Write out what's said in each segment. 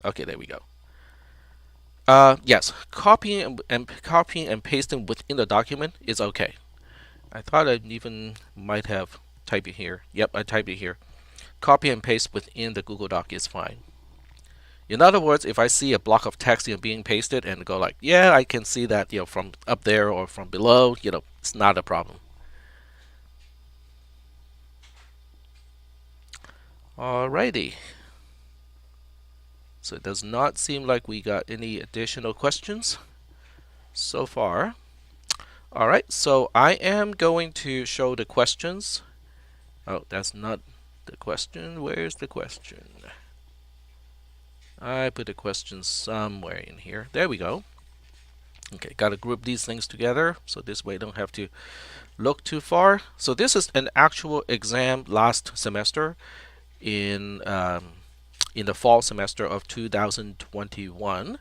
Okay, there we go. Yes, copying and pasting within the document is okay. I thought I even might have typed it here. Yep, I typed it here. Copy and paste within the Google Doc is fine. In other words, if I see a block of text being pasted and go like, yeah, I can see that from up there or from below, it's not a problem. Alrighty. So it does not seem like we got any additional questions so far. All right, so I am going to show the questions. Oh, that's not the question. Where's the question? I put the question somewhere in here. There we go. Okay, got to group these things together so this way I don't have to look too far. So this is an actual exam last semester in the fall semester of 2021.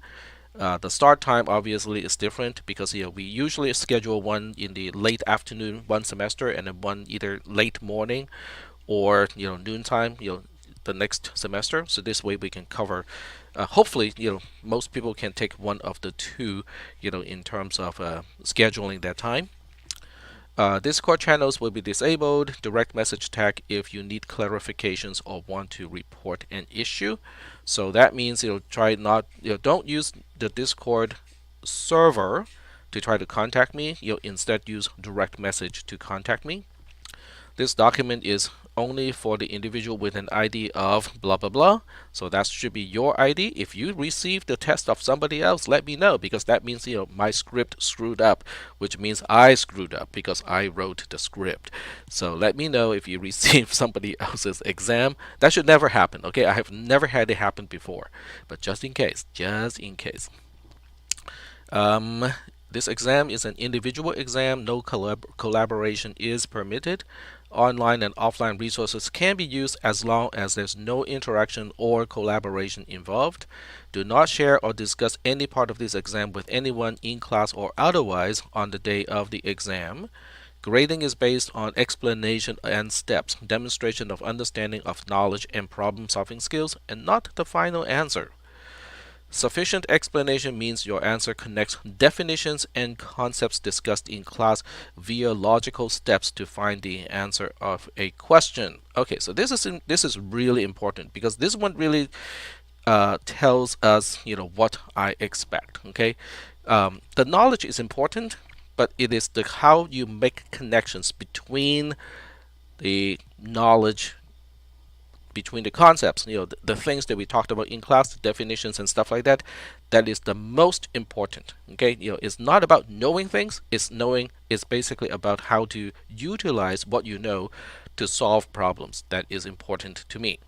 The start time obviously is different because we usually schedule one in the late afternoon one semester and then one either late morning or noontime the next semester. So this way we can cover. Hopefully, most people can take one of the two, in terms of scheduling their time. Discord channels will be disabled. Direct message tag if you need clarifications or want to report an issue. So that means try not don't use the Discord server to try to contact me. Instead use direct message to contact me. This document is only for the individual with an ID of blah blah blah. So that should be your ID. If you receive the test of somebody else, let me know because that means my script screwed up, which means I screwed up because I wrote the script. So let me know if you receive somebody else's exam. That should never happen. Okay, I have never had it happen before, but just in case, just in case. This exam is an individual exam. No collaboration is permitted. Online and offline resources can be used as long as there's no interaction or collaboration involved. Do not share or discuss any part of this exam with anyone in class or otherwise on the day of the exam. Grading is based on explanation and steps, demonstration of understanding of knowledge and problem solving skills, and not the final answer. Sufficient explanation means your answer connects definitions and concepts discussed in class via logical steps to find the answer of a question. Okay, so this is really important because this one really tells us what I expect. Okay, the knowledge is important, but it is the how you make connections between the knowledge between the concepts, the things that we talked about in class, the definitions and stuff like that, that is the most important. Okay, it's not about knowing things. It's basically about how to utilize what you know to solve problems. That is important to me.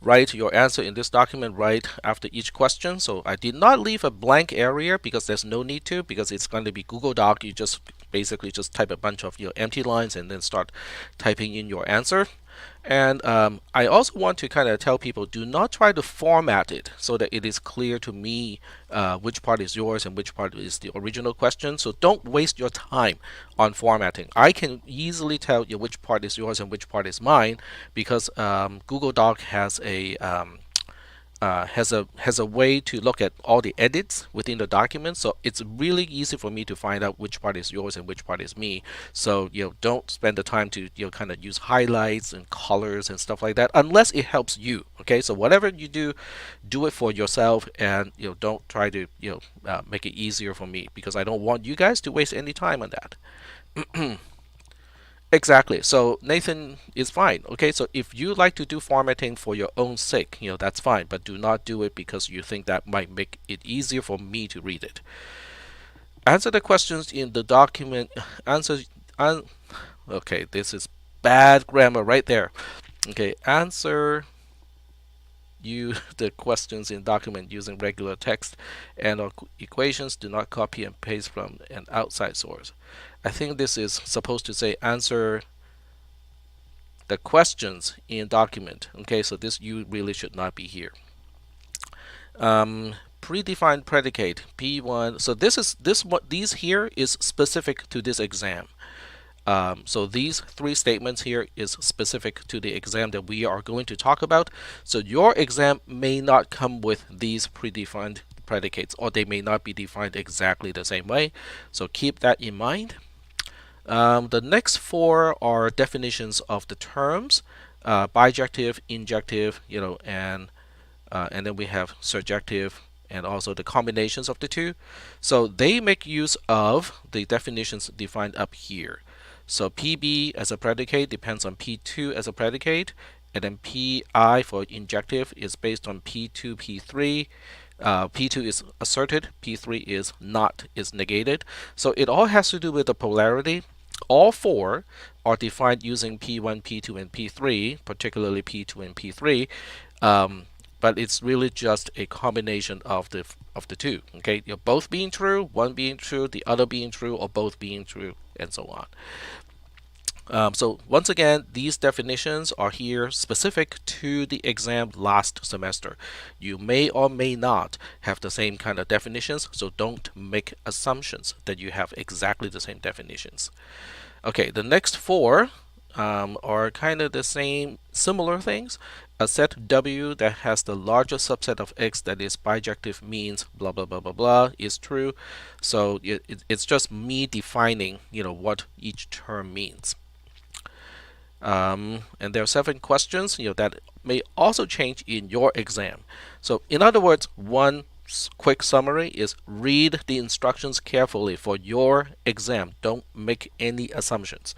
Write your answer in this document right after each question. So I did not leave a blank area because there's no need to, because it's going to be Google Doc. You just basically just type a bunch of empty lines and then start typing in your answer. And I also want to kind of tell people, do not try to format it so that it is clear to me which part is yours and which part is the original question. So don't waste your time on formatting. I can easily tell you which part is yours and which part is mine because Google Doc has a way to look at all the edits within the document, so it's really easy for me to find out which part is yours and which part is me. So don't spend the time to kind of use highlights and colors and stuff like that unless it helps you. Okay, so whatever you do it for yourself, and don't try to make it easier for me because I don't want you guys to waste any time on that. Exactly. So Nathan is fine. Okay, so if you like to do formatting for your own sake, that's fine, but do not do it because you think that might make it easier for me to read it. Answer the questions in the document. Answer. Okay, this is bad grammar right there. Okay, answer you the questions in document using regular text and or equations. Do not copy and paste from an outside source. I think this is supposed to say answer the questions in document. Okay, so this you really should not be here. Predefined predicate P1. So this what these here is specific to this exam. So these three statements here is specific to the exam that we are going to talk about. So your exam may not come with these predefined predicates, or they may not be defined exactly the same way. So keep that in mind. The next four are definitions of the terms, bijective, injective, and then we have surjective, and also the combinations of the two. So they make use of the definitions defined up here. So PB as a predicate depends on P2 as a predicate, and then PI for injective is based on P2, P3. P2 is asserted, P3 is not, is negated. So it all has to do with the polarity. All four are defined using P1, P2, and P3, particularly P2 and P3. But it's really just a combination of the two. Okay, you're both being true, one being true, the other being true, or both being true, and so on. So once again, these definitions are here specific to the exam last semester. You may or may not have the same kind of definitions, so don't make assumptions that you have exactly the same definitions. Okay, the next four are kind of the same, similar things. A set W that has the largest subset of X that is bijective means blah blah blah blah blah is true. So it's just me defining, what each term means. And there are 7 questions, that may also change in your exam. So in other words, one quick summary is read the instructions carefully for your exam. Don't make any assumptions.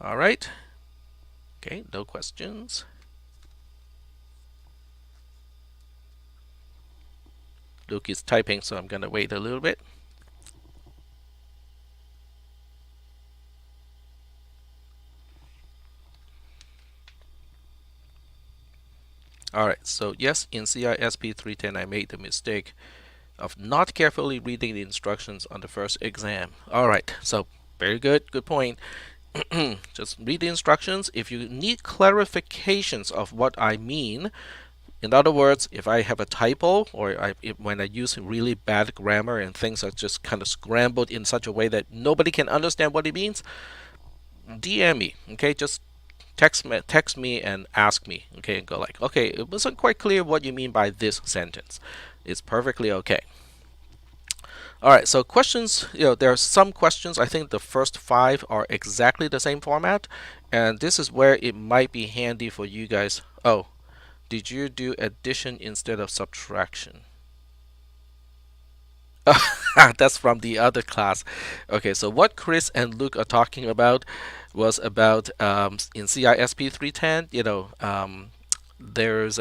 All right. Okay, no questions. Luke is typing, so I'm going to wait a little bit. All right, so yes, in CISP440 I made the mistake of not carefully reading the instructions on the first exam. All right, so very good, good point. Just read the instructions. If you need clarifications of what I mean, in other words, if I have a typo, or when I use really bad grammar and things are just kind of scrambled in such a way that nobody can understand what it means, DM me, okay? Just text me and ask me, okay? And go like, okay, it wasn't quite clear what you mean by this sentence. It's perfectly okay. All right, so questions, there are some questions. I think the first 5 are exactly the same format, and this is where it might be handy for you guys. Oh, did you do addition instead of subtraction? That's from the other class. Okay, so what Chris and Luke are talking about was about in CISP410, there's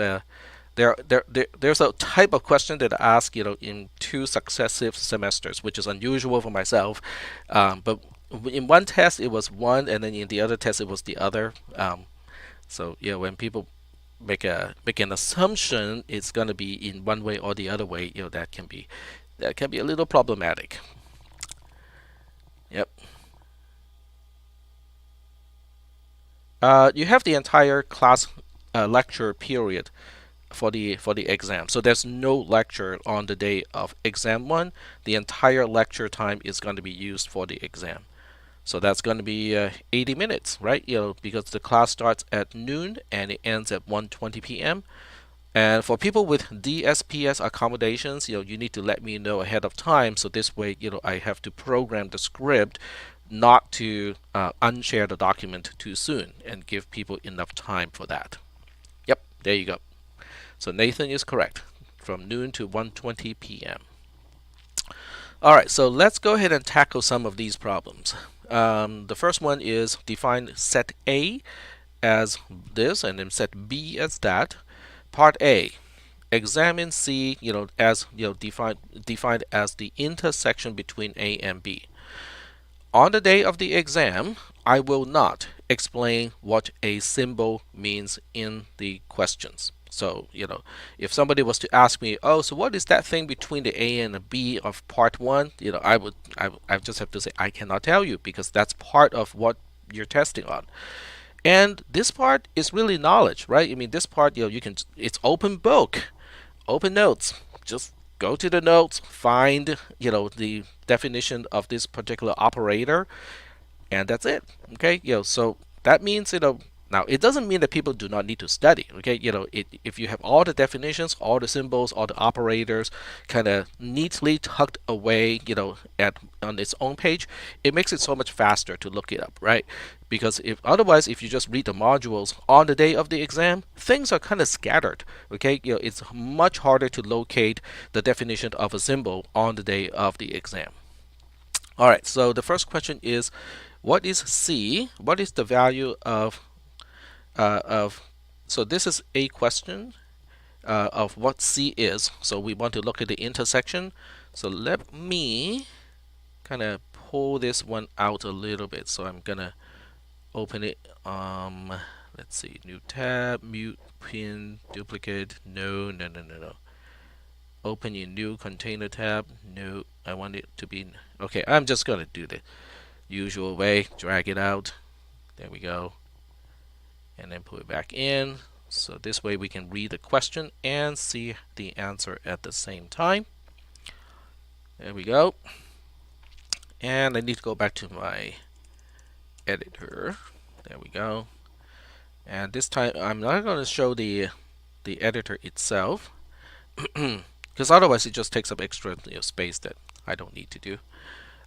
a type of question that I ask, in 2 successive semesters, which is unusual for myself. But in one test it was one, and then in the other test it was the other. So when people make an assumption it's going to be in one way or the other way, that can be a little problematic. Yep. You have the entire class lecture period for the exam. So there's no lecture on the day of exam 1. The entire lecture time is going to be used for the exam. So that's going to be 80 minutes, right? Because the class starts at noon and it ends at 1:20 p.m. And for people with DSPS accommodations, you need to let me know ahead of time. So this way, I have to program the script not to unshare the document too soon and give people enough time for that. Yep, there you go. So Nathan is correct, from noon to 1:20 p.m. All right, so let's go ahead and tackle some of these problems. The first one is define set A as this and then set B as that. Part A, examine C, as defined as the intersection between A and B. On the day of the exam, I will not explain what a symbol means in the questions. So, if somebody was to ask me, oh, so what is that thing between the A and the B of part 1? I just have to say, I cannot tell you, because that's part of what you're testing on. And this part is really knowledge, right? I mean, this part, it's open book, open notes. Just go to the notes, find, the definition of this particular operator, and that's it. Okay, so that means, now it doesn't mean that people do not need to study. Okay, if you have all the definitions, all the symbols, all the operators kind of neatly tucked away, at on its own page, it makes it so much faster to look it up, right? Because if otherwise, if you just read the modules on the day of the exam, things are kind of scattered. Okay, it's much harder to locate the definition of a symbol on the day of the exam. All right, so the first question is, what is C? What is the value of so this is a question of what C is. So we want to look at the intersection. So let me kind of pull this one out a little bit. So I'm gonna open it. Let's see, new tab, mute, pin, duplicate. No, no, no, no, no. Open your new container tab. No, I want it to be okay. I'm just gonna do the usual way. Drag it out. There we go. And then put it back in. So this way we can read the question and see the answer at the same time. There we go. And I need to go back to my editor. There we go. And this time I'm not going to show the editor itself, because otherwise it just takes up extra space that I don't need to do.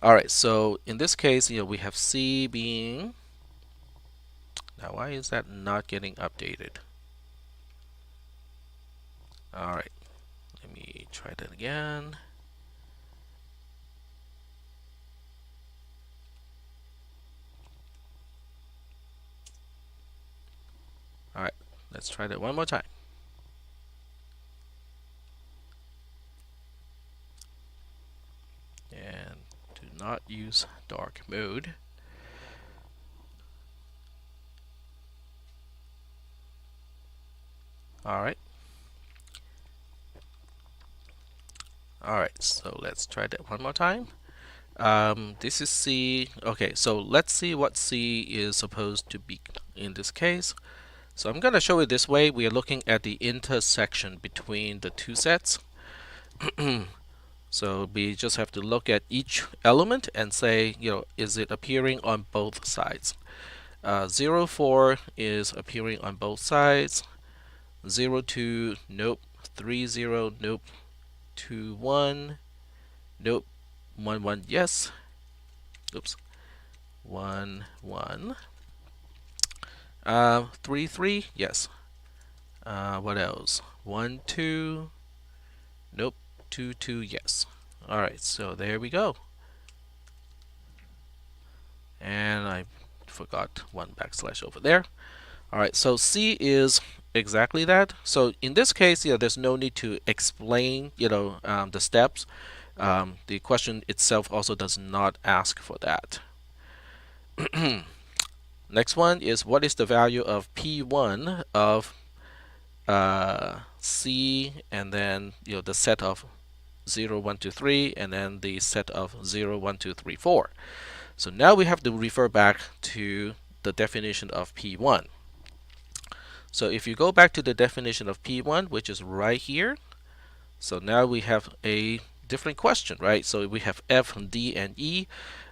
All right, so in this case, we have C being. Now, why is that not getting updated? All right, let me try that again. All right, let's try that one more time. And do not use dark mode. All right. All right, so let's try that one more time. This is C. Okay, so let's see what C is supposed to be in this case. So I'm going to show it this way. We are looking at the intersection between the two sets. So we just have to look at each element and say, is it appearing on both sides? 0, 4 is appearing on both sides. 0, 2, nope. 3, 0, nope. 2, 1, nope. 1, 1, yes. Oops. 1, 1. 3, 3, yes. What else? 1, 2, nope. 2, 2, yes. All right, so there we go. And I forgot one backslash over there. All right, so C is exactly that. So in this case, there's no need to explain, the steps. The question itself also does not ask for that. Next one is, what is the value of P1 of C, and then the set of 0, 1, 2, 3, and then the set of 0, 1, 2, 3, 4. So now we have to refer back to the definition of P1. So if you go back to the definition of P1, which is right here, so now we have a different question, right? So we have F, D, and E.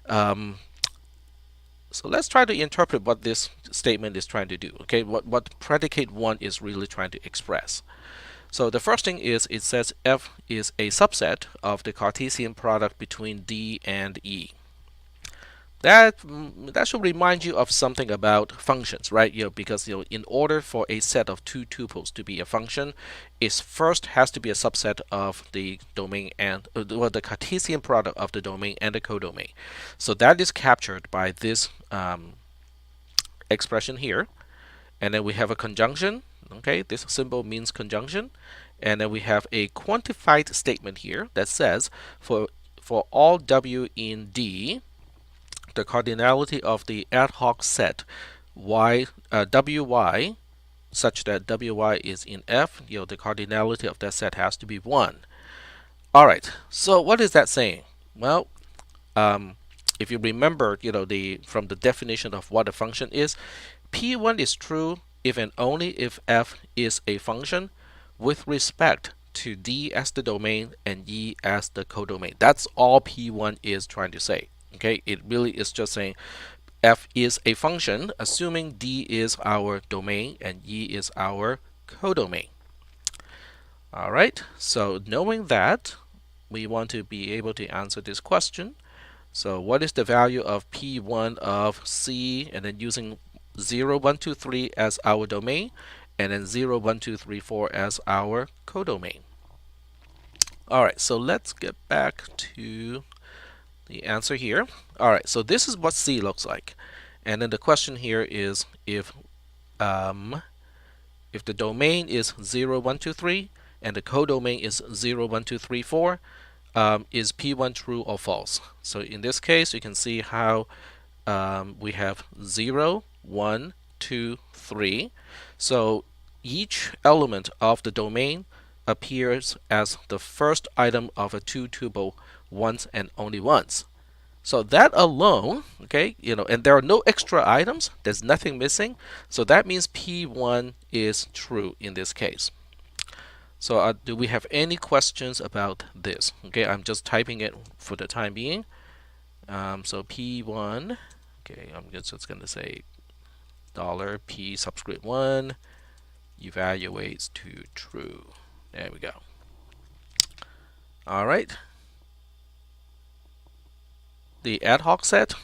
So let's try to interpret what this statement is trying to do. Okay, what predicate 1 is really trying to express. So the first thing is, it says F is a subset of the Cartesian product between D and E. That should remind you of something about functions, right? Because in order for a set of two tuples to be a function, it first has to be a subset of the domain and the Cartesian product of the domain and the codomain. So that is captured by this expression here, and then we have a conjunction. Okay, this symbol means conjunction, and then we have a quantified statement here that says for all W in D, the cardinality of the ad hoc set WY, such that WY is in F, the cardinality of that set has to be 1. All right, so what is that saying? Well, if you remember, from the definition of what a function is, P1 is true if and only if F is a function with respect to D as the domain and E as the codomain. That's all P1 is trying to say. Okay, it really is just saying f is a function, assuming D is our domain and E is our codomain. All right, so knowing that, we want to be able to answer this question. So what is the value of P1 of C, and then using 0, 1, 2, 3 as our domain, and then 0, 1, 2, 3, 4 as our codomain. All right, so let's get back to the answer here. All right, so this is what C looks like. And then the question here is if the domain is 0, 1, 2, 3 and the codomain is 0, 1, 2, 3, 4, is P1 true or false? So in this case, you can see how we have 0, 1, 2, 3. So each element of the domain appears as the first item of a two-tuple once and only once. So that alone, okay, and there are no extra items, there's nothing missing, so that means P1 is true in this case. So do we have any questions about this? Okay, I'm just typing it for the time being. So P1, okay, I'm just going to say $P subscript 1 evaluates to true. There we go. All right. The ad hoc set.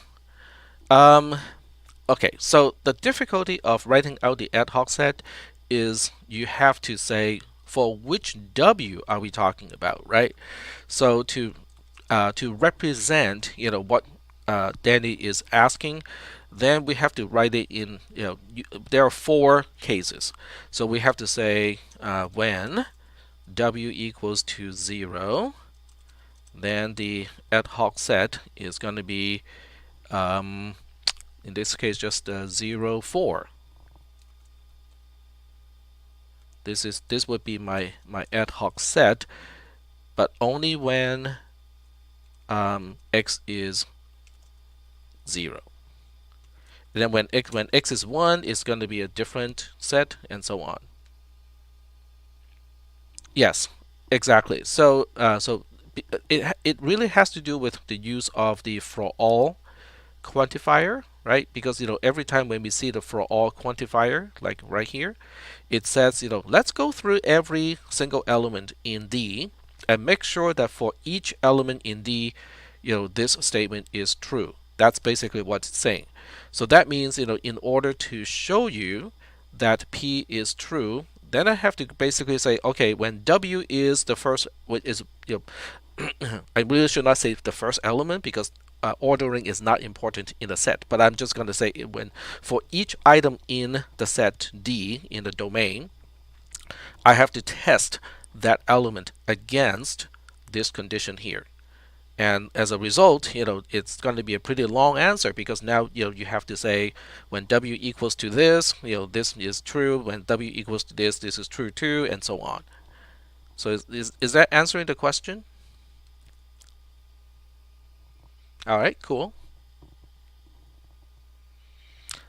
Okay, so the difficulty of writing out the ad hoc set is you have to say for which W are we talking about, right? So to represent what Danny is asking, then we have to write it in there are 4 cases. So we have to say when W equals to 0, then the ad hoc set is going to be in this case just 0, 4. This would be my ad hoc set, but only when x is 0. And then when x is 1, it's going to be a different set, and so on. Yes, exactly. So it really has to do with the use of the for all quantifier, right? Because every time when we see the for all quantifier, like right here, it says let's go through every single element in D and make sure that for each element in D, this statement is true. That's basically what it's saying. So that means in order to show you that P is true, then I have to basically say, okay, when W is the first, what is I really should not say the first element because ordering is not important in the set, but I'm just going to say when for each item in the set D in the domain, I have to test that element against this condition here. And as a result, it's going to be a pretty long answer because now you have to say when W equals to this, this is true. When W equals to this is true too, and so on. So is that answering the question? All right, cool.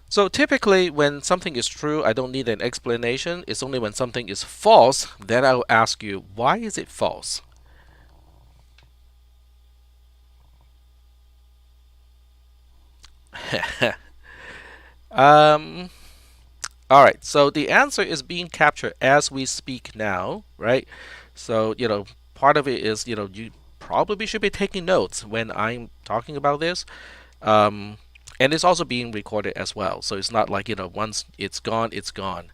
So typically when something is true, I don't need an explanation. It's only when something is false, then I'll ask you, why is it false? All right, so the answer is being captured as we speak now, right? So, part of it is, you probably should be taking notes when I'm talking about this. And it's also being recorded as well. So it's not like, once it's gone, it's gone.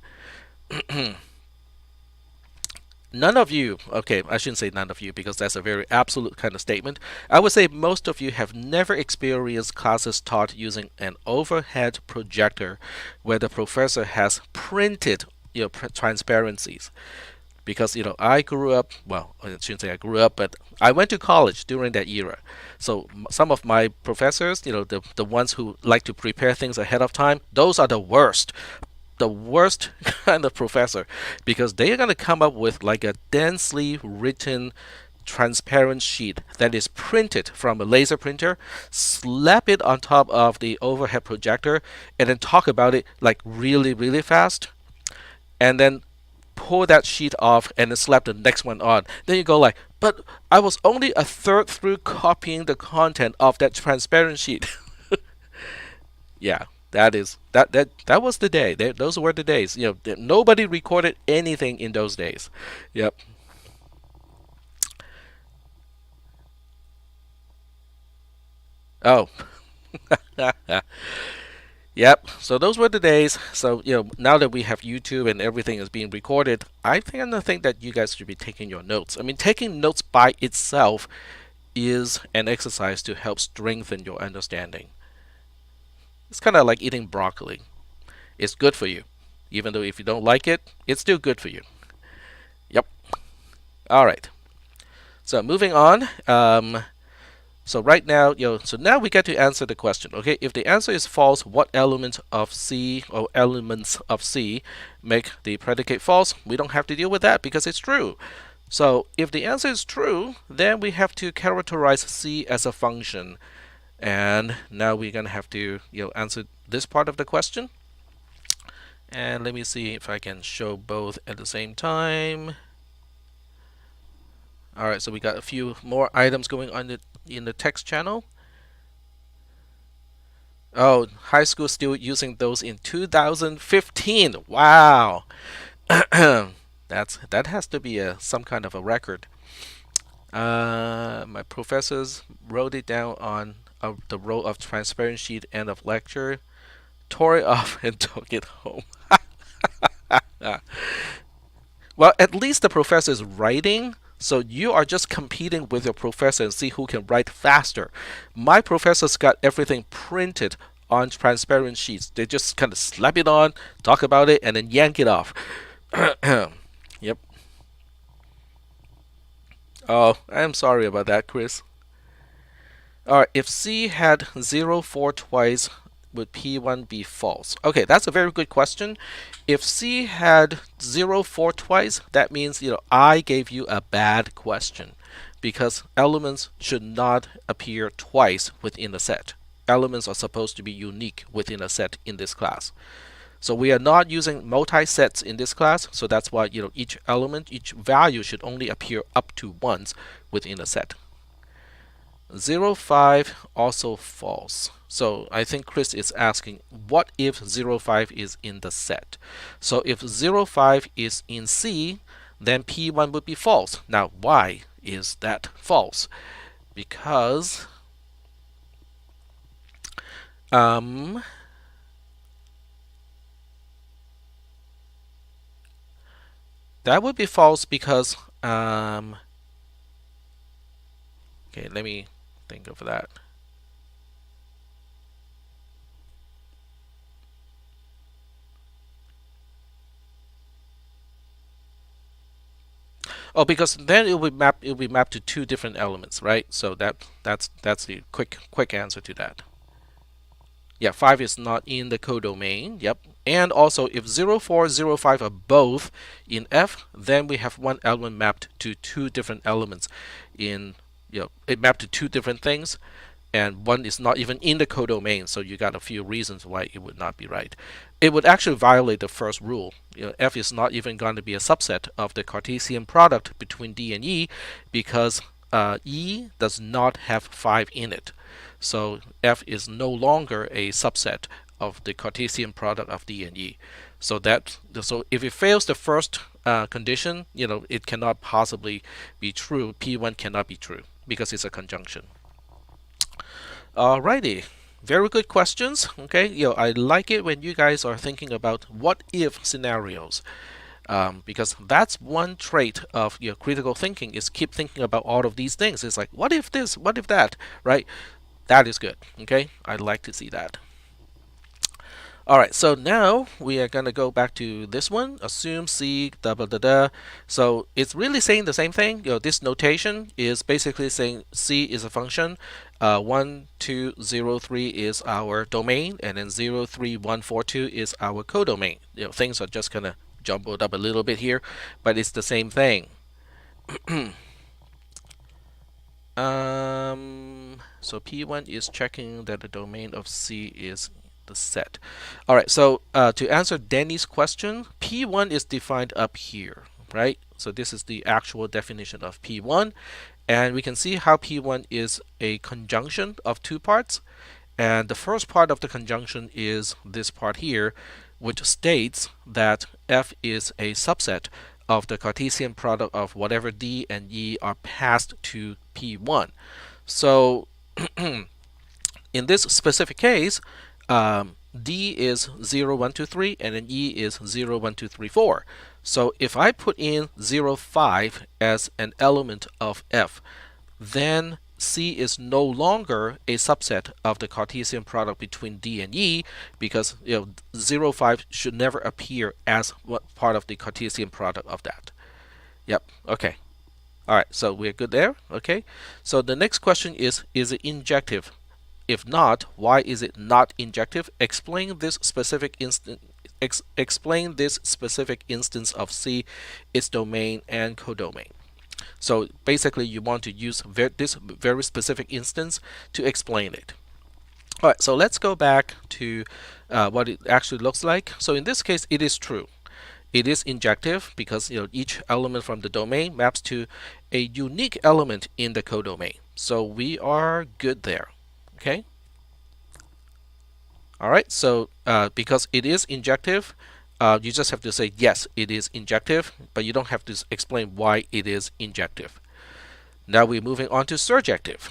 None of you, okay, I shouldn't say none of you because that's a very absolute kind of statement. I would say most of you have never experienced classes taught using an overhead projector where the professor has printed transparencies. Because I grew up, well, I shouldn't say I grew up, but I went to college during that era. So some of my professors, the ones who like to prepare things ahead of time, those are the worst kind of professor, because they are going to come up with like a densely written transparent sheet that is printed from a laser printer, slap it on top of the overhead projector, and then talk about it like really, really fast, and then pull that sheet off and then slap the next one on. Then you go like, but I was only a third through copying the content of that transparent sheet. Yeah, that was the day. Those were the days. Nobody recorded anything in those days. Yep. Oh. Yep. So those were the days. So now that we have YouTube and everything is being recorded, I think that you guys should be taking your notes. I mean, taking notes by itself is an exercise to help strengthen your understanding. It's kind of like eating broccoli. It's good for you, even though if you don't like it, it's still good for you. Yep. All right. So moving on. So right now, so now we get to answer the question. Okay, if the answer is false, what element of C or elements of C make the predicate false? We don't have to deal with that because it's true. So if the answer is true, then we have to characterize C as a function. And now we're gonna have to answer this part of the question. And let me see if I can show both at the same time. All right, so we got a few more items going on in the text channel. Oh, high school still using those in 2015. Wow. That has to be some kind of a record. My professors wrote it down on the row of transparent sheet end of lecture, tore it off and took it home. Well, at least the professor is writing, so you are just competing with your professor and see who can write faster. My professors got everything printed on transparent sheets. They just kind of slap it on, talk about it, and then yank it off. Yep. Oh, I'm sorry about that, Chris. Alright, if C had 0, 4 twice, would P1 be false? Okay, that's a very good question. If C had 0, 4 twice, that means I gave you a bad question because elements should not appear twice within a set. Elements are supposed to be unique within a set in this class. So we are not using multi-sets in this class, so that's why each element, each value should only appear up to once within a set. 0, 5 also false. So I think Chris is asking, what if 0, 5 is in the set? So if 0, 5 is in C, then P1 would be false. Now, why is that false? Because that would be false because okay, let me think of that. Oh, because then it will be mapped to two different elements, right? So that's the quick answer to that. Yeah, 5 is not in the codomain. Yep. And also, if 0, 4, 0, 5 are both in F, then we have one element mapped to two different elements in, it mapped to two different things, and one is not even in the codomain, so you got a few reasons why it would not be right. It would actually violate the first rule. F is not even going to be a subset of the Cartesian product between D and E because E does not have 5 in it. So F is no longer a subset of the Cartesian product of D and E. So if it fails the first condition, it cannot possibly be true. P1 cannot be true because it's a conjunction. Alrighty. Very good questions. Okay, I like it when you guys are thinking about what if scenarios. Because that's one trait of your critical thinking is keep thinking about all of these things. It's like, what if this? What if that? Right? That is good. Okay, I'd like to see that. All right, so now we are going to go back to this one. Assume C, da da da da. So it's really saying the same thing. This notation is basically saying C is a function. 1, 2, 0, 3 is our domain, and then 0, 3, 1, 4, 2 is our codomain. Things are just kind of jumbled up a little bit here, but it's the same thing. So P1 is checking that the domain of C is the set. All right, so to answer Danny's question, P1 is defined up here, right? So this is the actual definition of P1, and we can see how P1 is a conjunction of two parts, And the first part of the conjunction is this part here, which states that f is a subset of the Cartesian product of whatever d and e are passed to P1. So in this specific case, d is 0, 1, 2, 3, and then e is 0, 1, 2, 3, 4. So if I put in 0, 5 as an element of f, then C is no longer a subset of the Cartesian product between D and E, because 0, 5 should never appear as part of the Cartesian product of that. Yep, okay. All right, so we're good there. Okay, so the next question is it injective? If not, why is it not injective? Explain this specific instance. Explain this specific instance of C, its domain and codomain. So basically, you want to use this very specific instance to explain it. All right, so let's go back to what it actually looks like. So in this case, it is true. It is injective because each element from the domain maps to a unique element in the codomain. So we are good there. Okay. All right. So because it is injective, you just have to say yes, it is injective, but you don't have to explain why it is injective. Now we're moving on to surjective.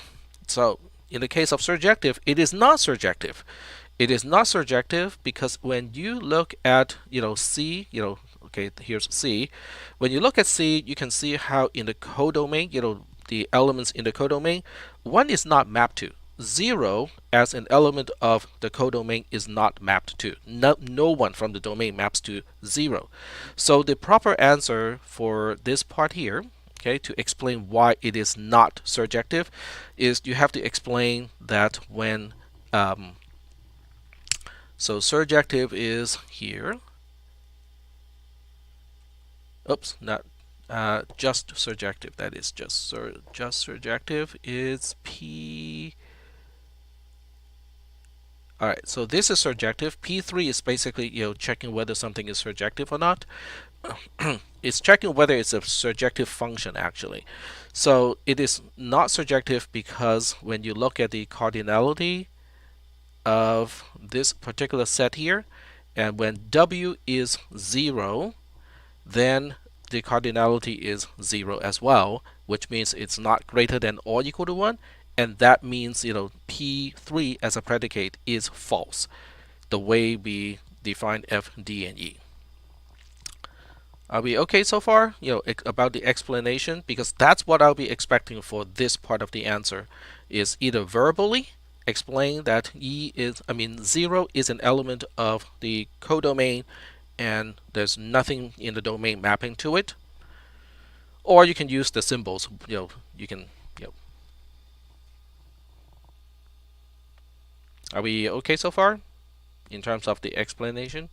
So in the case of surjective, it is not surjective. It is not surjective because when you look at C, okay, here's C. When you look at C, you can see how in the codomain, the elements in the codomain, one is not mapped to. 0 as an element of the codomain is not mapped to. No one from the domain maps to 0. So the proper answer for this part here, okay, to explain why it is not surjective, is you have to explain that when so surjective is here. Oops, not just surjective. That is just surjective is P. All right, so this is surjective. P3 is basically checking whether something is surjective or not. It's checking whether it's a surjective function actually. So it is not surjective because when you look at the cardinality of this particular set here, and when W is 0, then the cardinality is 0 as well, which means it's not greater than or equal to 1, and that means P3 as a predicate is false, the way we define F, D, and E. Are we okay so far? About the explanation, because that's what I'll be expecting for this part of the answer, is either verbally explain that 0 is an element of the codomain and there's nothing in the domain mapping to it, or you can use the symbols. You can. Are we okay so far in terms of the explanation?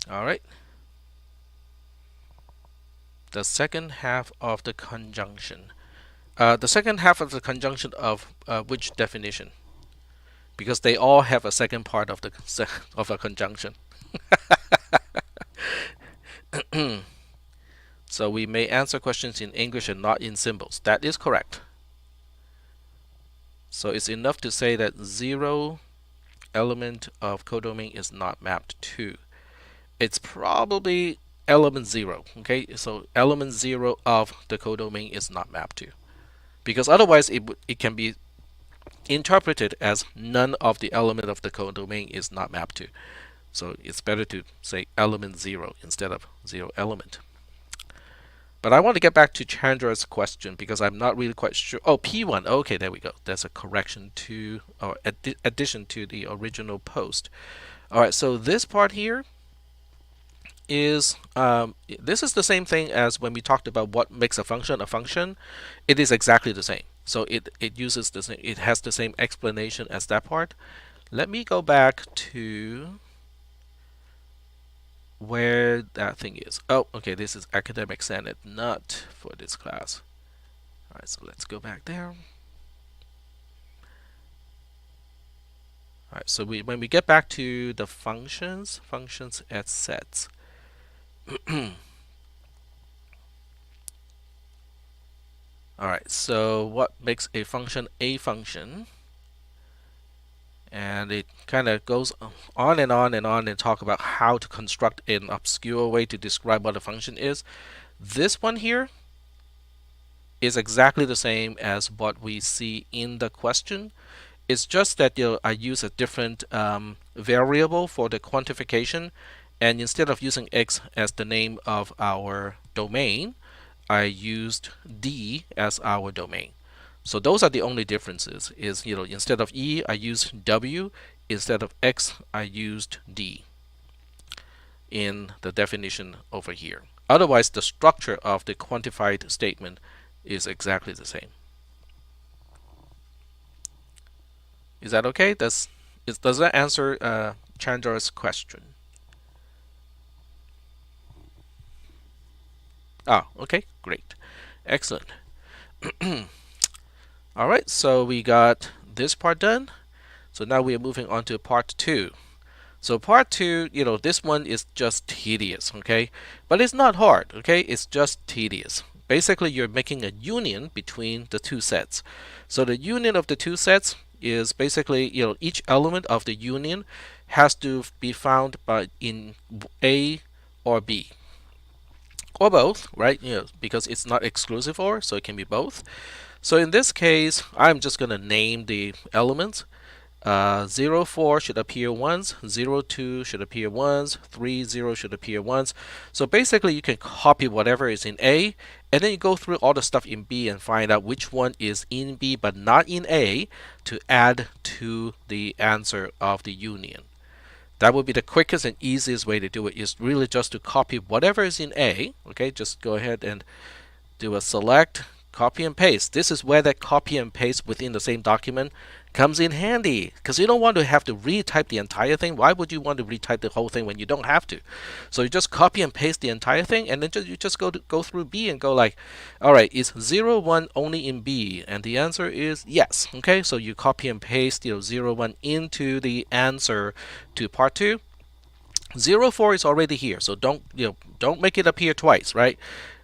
All right. The second half of the conjunction. The second half of the conjunction of which definition? Because they all have a second part of a conjunction. So we may answer questions in English and not in symbols. That is correct. So it's enough to say that 0 element of codomain is not mapped to. It's probably element 0. Okay, so element 0 of the codomain is not mapped to, because otherwise it can be interpreted as none of the element of the codomain is not mapped to. So it's better to say element 0 instead of 0 element. But I want to get back to Chandra's question because I'm not really quite sure. Oh, P1. Okay, there we go. That's a correction to or addition to the original post. All right, so this part here is this is the same thing as when we talked about what makes a function a function. It is exactly the same. So it uses the same. It has the same explanation as that part. Let me go back to where that thing is. Oh, okay, this is academic standard, not for this class. All right, so let's go back there. All right, so when we get back to the functions as sets. All right, so what makes a function a function? And it kind of goes on and on and on and talk about how to construct an obscure way to describe what a function is. This one here is exactly the same as what we see in the question. It's just that I use a different variable for the quantification, and instead of using x as the name of our domain, I used d as our domain. So those are the only differences. Is instead of e, I used w. Instead of x, I used d in the definition over here. Otherwise, the structure of the quantified statement is exactly the same. Is that okay? Does that answer Chandra's question? Ah, okay, great, excellent. All right, so we got this part done. So now we are moving on to part 2. So part 2, this one is just tedious, okay? But it's not hard, okay? It's just tedious. Basically, you're making a union between the two sets. So the union of the two sets is basically, each element of the union has to be found in A or B. Or both, right? Because it's not exclusive or, so it can be both. So in this case, I'm just going to name the elements. 04 should appear once, 02 should appear once, 30 should appear once. So basically, you can copy whatever is in A, and then you go through all the stuff in B and find out which one is in B but not in A to add to the answer of the union. That would be the quickest and easiest way to do it, is really just to copy whatever is in A. Okay, just go ahead and do a select, copy and paste. This is where that copy and paste within the same document comes in handy, because you don't want to have to retype the entire thing. Why would you want to retype the whole thing when you don't have to? So you just copy and paste the entire thing, and then you just go through B and go like, all right, is 01 only in B? And the answer is yes. Okay, so you copy and paste 01 into the answer to part 2. 04 is already here, so don't make it appear twice, right?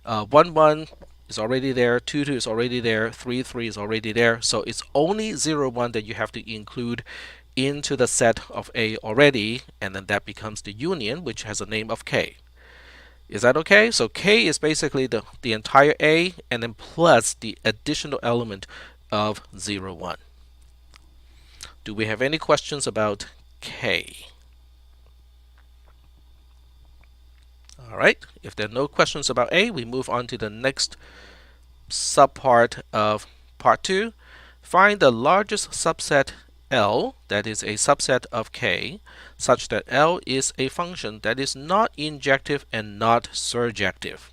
11 is already there, 22 is already there, 33 is already there, so it's only 01 that you have to include into the set of A already, and then that becomes the union, which has a name of K. Is that okay? So K is basically the entire A, and then plus the additional element of 01. Do we have any questions about K? All right, if there are no questions about A, we move on to the next subpart of part 2. Find the largest subset L, that is a subset of K, such that L is a function that is not injective and not surjective.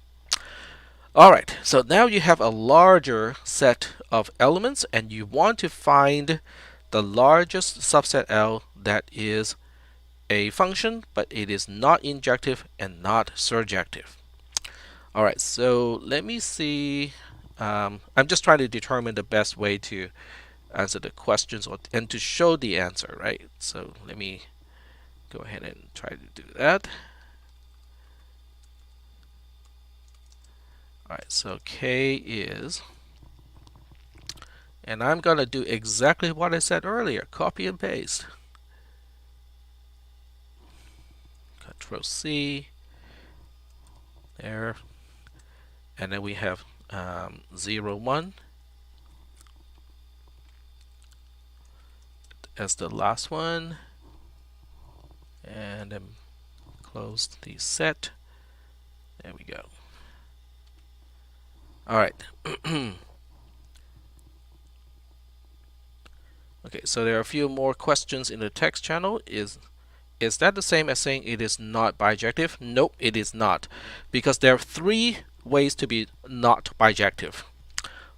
All right, so now you have a larger set of elements, and you want to find the largest subset L that is a function, but it is not injective and not surjective. All right, so let me see. I'm just trying to determine the best way to answer the questions and to show the answer, right? So let me go ahead and try to do that. All right, so K is, and I'm going to do exactly what I said earlier, copy and paste. Control C, there, and then we have 01 as the last one, and then close the set. There we go. All right. Okay, so there are a few more questions in the text channel. Is that the same as saying it is not bijective? Nope, it is not, because there are 3 ways to be not bijective.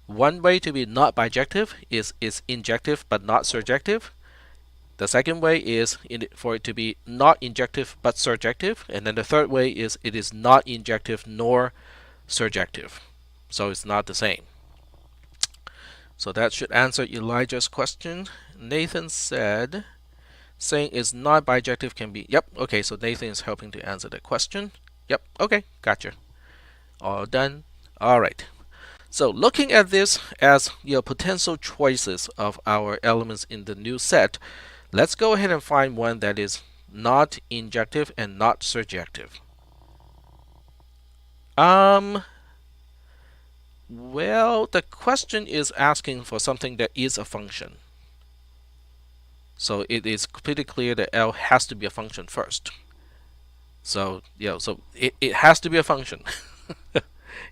One way to be not bijective is injective but not surjective. The second way is for it to be not injective but surjective, and then the third way is it is not injective nor surjective. So it's not the same. So that should answer Elijah's question. Nathan said Saying it's not bijective can be, yep, okay, so Nathan is helping to answer the question. Yep, okay, gotcha. All done. All right. So looking at this as potential choices of our elements in the new set, let's go ahead and find one that is not injective and not surjective. Well, the question is asking for something that is a function. So it is pretty clear that L has to be a function first. So so it has to be a function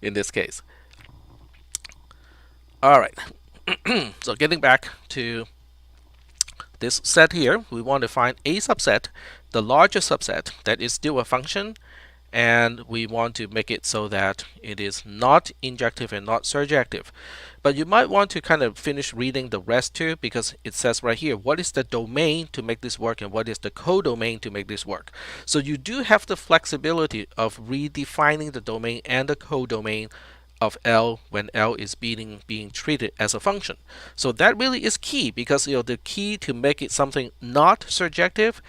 in this case. All right. So getting back to this set here, we want to find a subset, the largest subset that is still a function, and we want to make it so that it is not injective and not surjective. But you might want to kind of finish reading the rest too, because it says right here, what is the domain to make this work and what is the codomain to make this work. So you do have the flexibility of redefining the domain and the codomain of L when L is being treated as a function. So that really is key, because the key to make it something not surjective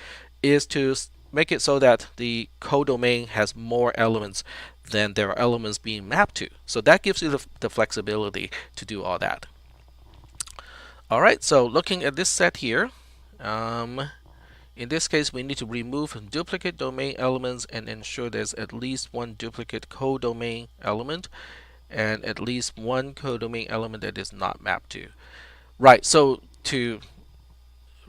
is to make it so that the codomain has more elements than there are elements being mapped to. So that gives you the flexibility to do all that. All right, so looking at this set here, in this case, we need to remove duplicate domain elements and ensure there's at least one duplicate codomain element and at least one codomain element that is not mapped to. Right, so to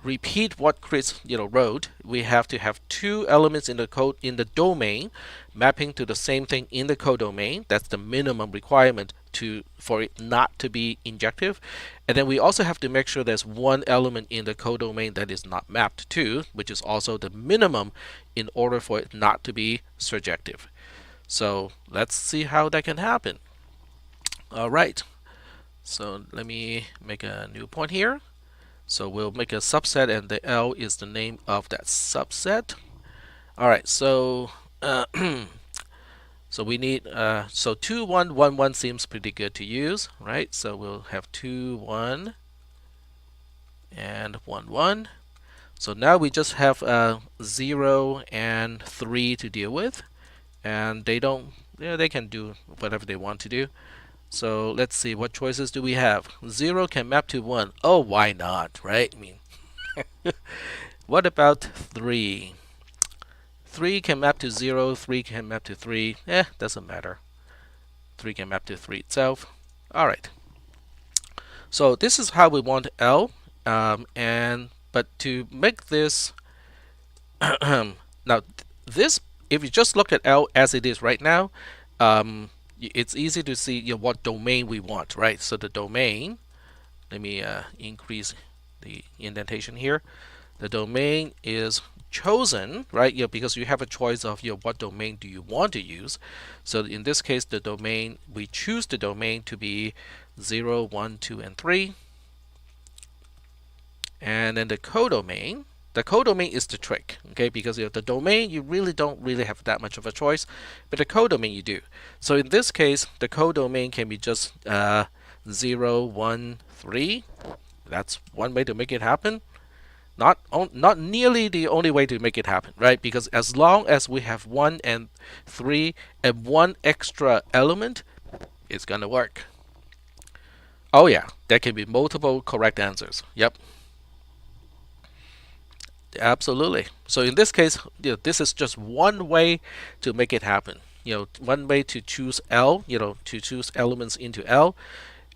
repeat what Chris wrote, we have to have two elements in the code in the domain mapping to the same thing in the codomain. That's the minimum requirement for it not to be injective. And then we also have to make sure there's one element in the codomain that is not mapped to, which is also the minimum in order for it not to be surjective. So let's see how that can happen. All right, so let me make a new point here. So we'll make a subset, and the L is the name of that subset. All right, so so we need so 2 1 1 1 seems pretty good to use, right? So we'll have 2 1 and 1 1. So now we just have 0 and 3 to deal with, and they can do whatever they want to do. So let's see, what choices do we have? 0 can map to 1. Oh, why not, right? I mean, what about 3? 3 can map to 0, 3 can map to 3. Doesn't matter. 3 can map to 3 itself. All right. So this is how we want L. But to make this, now this, if you just look at L as it is right now, it's easy to see what domain we want, right? So the domain, let me increase the indentation here. The domain is chosen, right? Because you have a choice of what domain do you want to use. So in this case, the domain, we choose the domain to be 0, 1, 2, and 3. And then the codomain. The codomain is the trick, okay? Because the domain, you really don't have that much of a choice, but the codomain you do. So in this case, the codomain can be just 0, 1, 3. That's one way to make it happen. Not nearly the only way to make it happen, right? Because as long as we have 1 and 3 and one extra element, it's gonna work. Oh yeah, there can be multiple correct answers. Yep. Absolutely. So in this case, this is just one way to make it happen. One way to choose L, to choose elements into L,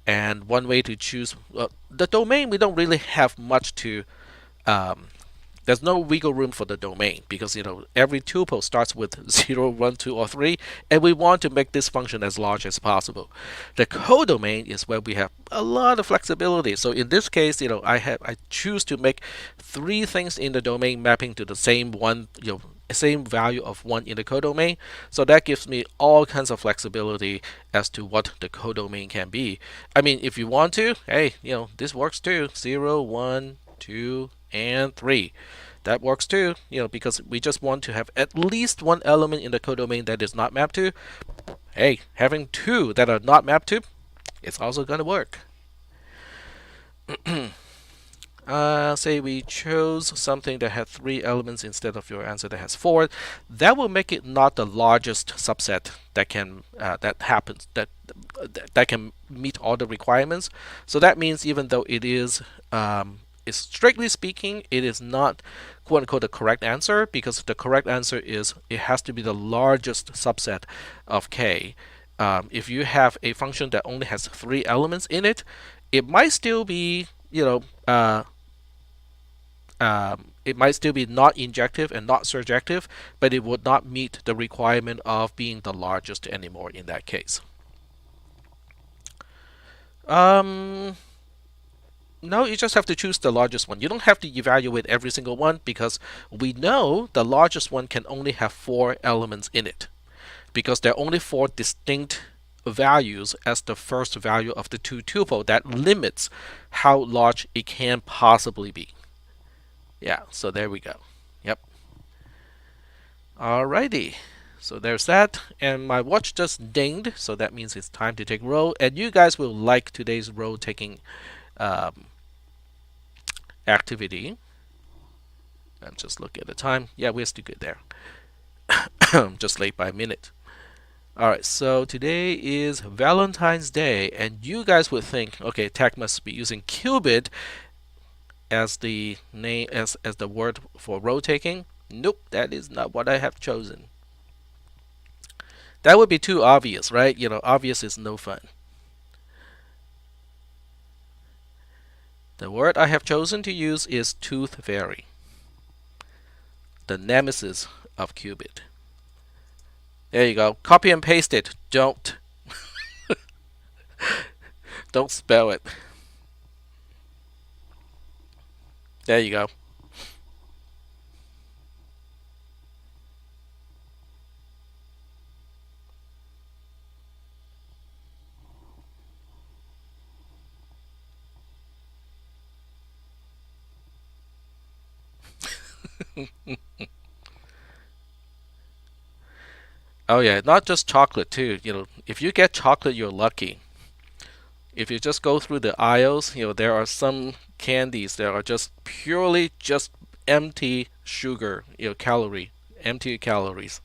and one way to choose the domain. We don't really have much to. There's no wiggle room for the domain, because every tuple starts with 0, 1, 2, or 3, and we want to make this function as large as possible. The codomain is where we have a lot of flexibility. So in this case, I choose to make 3 things in the domain mapping to the same one, same value of 1 in the codomain. So that gives me all kinds of flexibility as to what the codomain can be. I mean, if you want to, hey, this works too. 0, 1, 2, and 3. That works too, because we just want to have at least one element in the codomain that is not mapped to. Hey, having 2 that are not mapped to, it's also going to work. Say we chose something that had 3 elements instead of your answer that has 4. That will make it not the largest subset that can that can meet all the requirements. So that means even though is strictly speaking, it is not quote unquote the correct answer, because the correct answer is it has to be the largest subset of k. If you have a function that only has 3 elements in it, it might still be, it might still be not injective and not surjective, but it would not meet the requirement of being the largest anymore in that case. Um, no, you just have to choose the largest one. You don't have to evaluate every single one, because we know the largest one can only have 4 elements in it, because there are only 4 distinct values as the first value of the 2 tuple that limits how large it can possibly be. Yeah, so there we go. Yep. Alrighty. So there's that. And my watch just dinged, so that means it's time to take roll. And you guys will like today's roll taking activity. I'm just looking at the time. Yeah, we're still good there. Just late by a minute. Alright, so today is Valentine's Day, and you guys would think, okay, Tech must be using qubit as the name as the word for roll taking. Nope, that is not what I have chosen. That would be too obvious, right? Obvious is no fun. The word I have chosen to use is tooth fairy, the nemesis of qubit. There you go. Copy and paste it. Don't spell it. There you go. Oh yeah, not just chocolate too. If you get chocolate, you're lucky. If you just go through the aisles, there are some candies that are just purely just empty sugar, empty calories.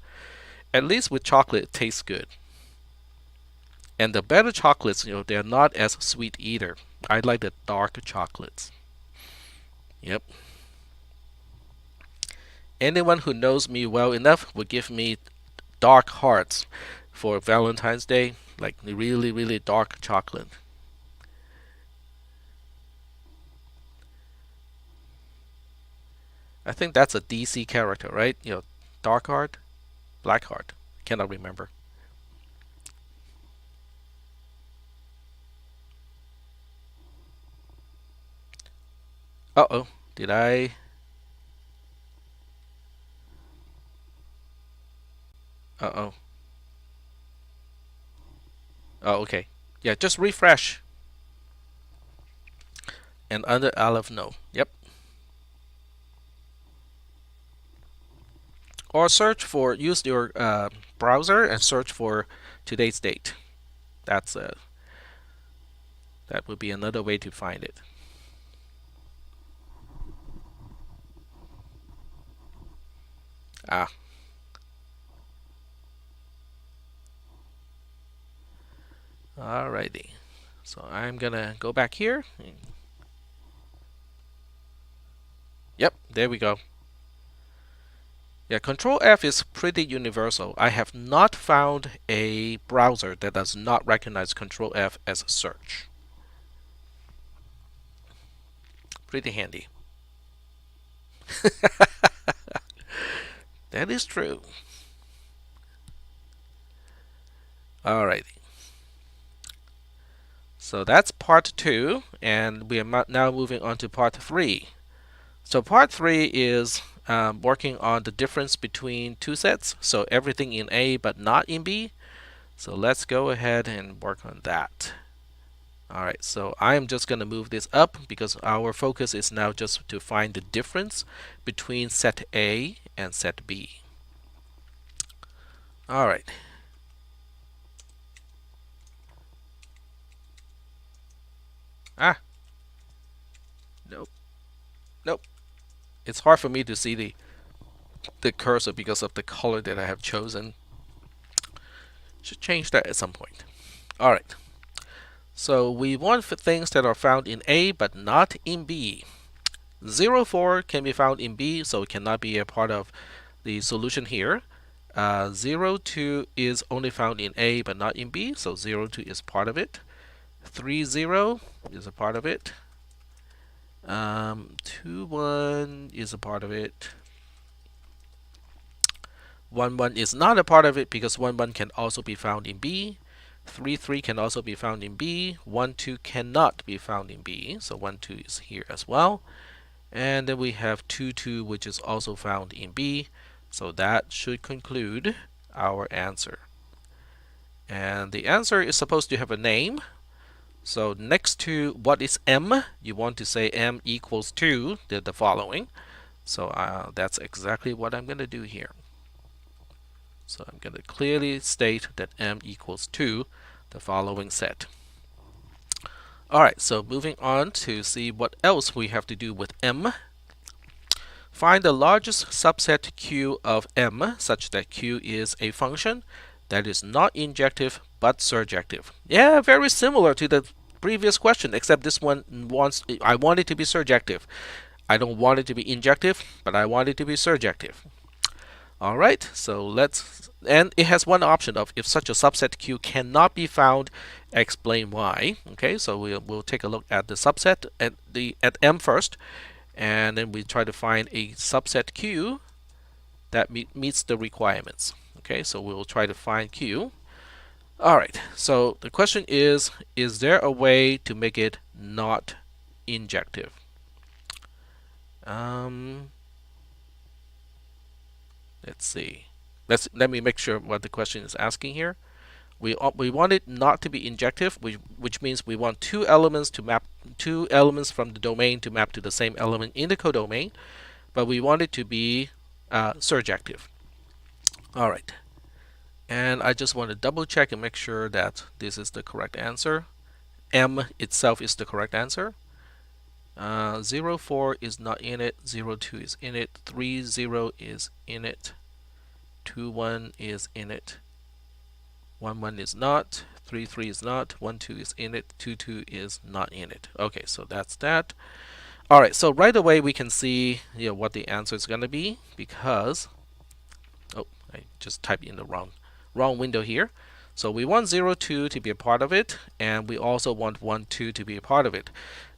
At least with chocolate, it tastes good. And the better chocolates, they're not as sweet either. I like the dark chocolates. Yep. Anyone who knows me well enough would give me dark hearts for Valentine's Day, like really, really dark chocolate. I think that's a DC character, right? Dark heart, black heart. Cannot remember. Uh oh, did I? Uh oh. Oh, okay. Yeah, just refresh. And under Aleph, no. Yep. Or use your browser and search for today's date. That's that would be another way to find it. Ah, alrighty. So I'm gonna go back here. Yep, there we go. Yeah, Control F is pretty universal. I have not found a browser that does not recognize Control F as a search. Pretty handy. That is true. Alrighty. So that's part 2, and we are now moving on to part 3. So part 3 is working on the difference between two sets, so everything in A but not in B. So let's go ahead and work on that. Alright, so I'm just going to move this up because our focus is now just to find the difference between set A and set B. Alright. Ah. Nope. it's hard for me to see the cursor because of the color that I have chosen. Should change that at some point. All right. So we want for things that are found in A but not in B. 04 can be found in B, so it cannot be a part of the solution here. 02 is only found in A but not in B, so 02 is part of it. 30 is a part of it. 21 is a part of it. 11 is not a part of it because 11 can also be found in B. 33 can also be found in B. 12 cannot be found in B, so 12 is here as well. And then we have 22, which is also found in B. So that should conclude our answer. And the answer is supposed to have a name. So next to what is M, you want to say M equals to the following. So that's exactly what I'm going to do here. So I'm going to clearly state that M equals to the following set. Alright, so moving on to see what else we have to do with M. Find the largest subset Q of M such that Q is a function that is not injective but surjective. Yeah, very similar to the previous question, except this one I want it to be surjective. I don't want it to be injective, but I want it to be surjective. Alright, so and it has one option of if such a subset Q cannot be found, explain why. Okay, so we'll take a look at the subset at M first, and then we try to find a subset Q that meets the requirements. Okay, so we'll try to find Q. Alright, so the question is there a way to make it not injective? Let's see. Let me make sure what the question is asking here. We want it not to be injective, which means we want two elements from the domain to map to the same element in the codomain, but we want it to be surjective. All right, and I just want to double check and make sure that this is the correct answer. M itself is the correct answer. 04 is not in it. 02 is in it. 30 is in it. 21 is in it. 11 is not. 33 is not. 12 is in it. 22 is not in it. Okay, so that's that. All right, so right away we can see what the answer is going to be because I just typed in the wrong window here. So we want 02 to be a part of it, and we also want 12 to be a part of it.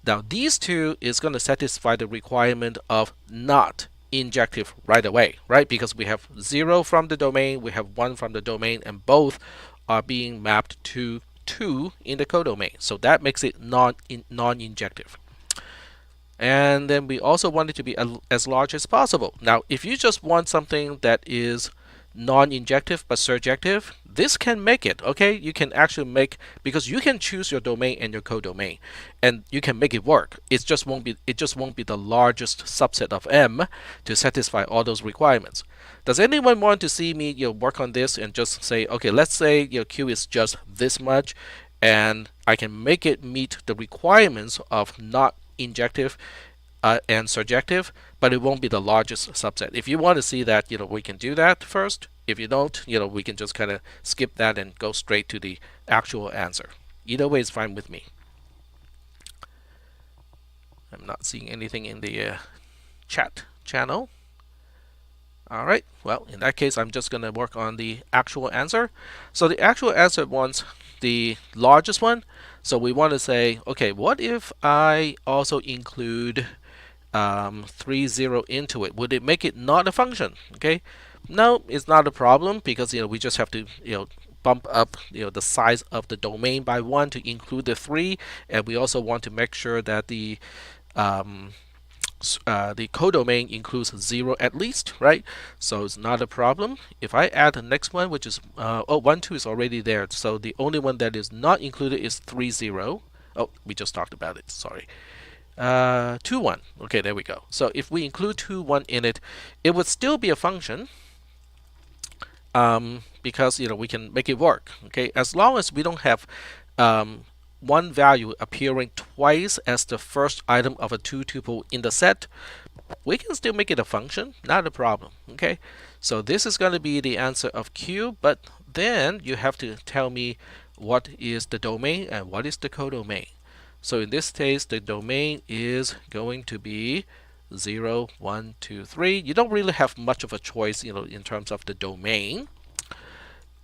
Now these two is going to satisfy the requirement of not injective right away, right? Because we have 0 from the domain, we have 1 from the domain, and both are being mapped to 2 in the codomain. So that makes it non-injective. And then we also want it to be as large as possible. Now, if you just want something that is non-injective but surjective, this can make it. Okay, you can actually because you can choose your domain and your codomain, and you can make it work. It just won't be the largest subset of M to satisfy all those requirements. Does anyone want to see me work on this and just say, okay, let's say Q is just this much, and I can make it meet the requirements of not injective and surjective, but it won't be the largest subset. If you want to see that, we can do that first. If you don't, we can just kind of skip that and go straight to the actual answer. Either way is fine with me. I'm not seeing anything in the chat channel. All right, well, in that case, I'm just going to work on the actual answer. So the actual answer wants the largest one. So we want to say, okay, what if I also include 30 into it? Would it make it not a function? Okay, no, it's not a problem because we just have to bump up the size of the domain by 1 to include the 3, and we also want to make sure that the codomain includes 0 at least, right? So it's not a problem. If I add the next one, which is 12 is already there, so the only one that is not included is 30. Oh, we just talked about it, sorry. 21. Okay, there we go. So if we include 21 in it, it would still be a function because we can make it work. Okay, as long as we don't have one value appearing twice as the first item of a 2 tuple in the set, we can still make it a function, not a problem. Okay, so this is going to be the answer of Q, but then you have to tell me what is the domain and what is the codomain. So in this case, the domain is going to be 0, 1, 2, 3. You don't really have much of a choice, in terms of the domain.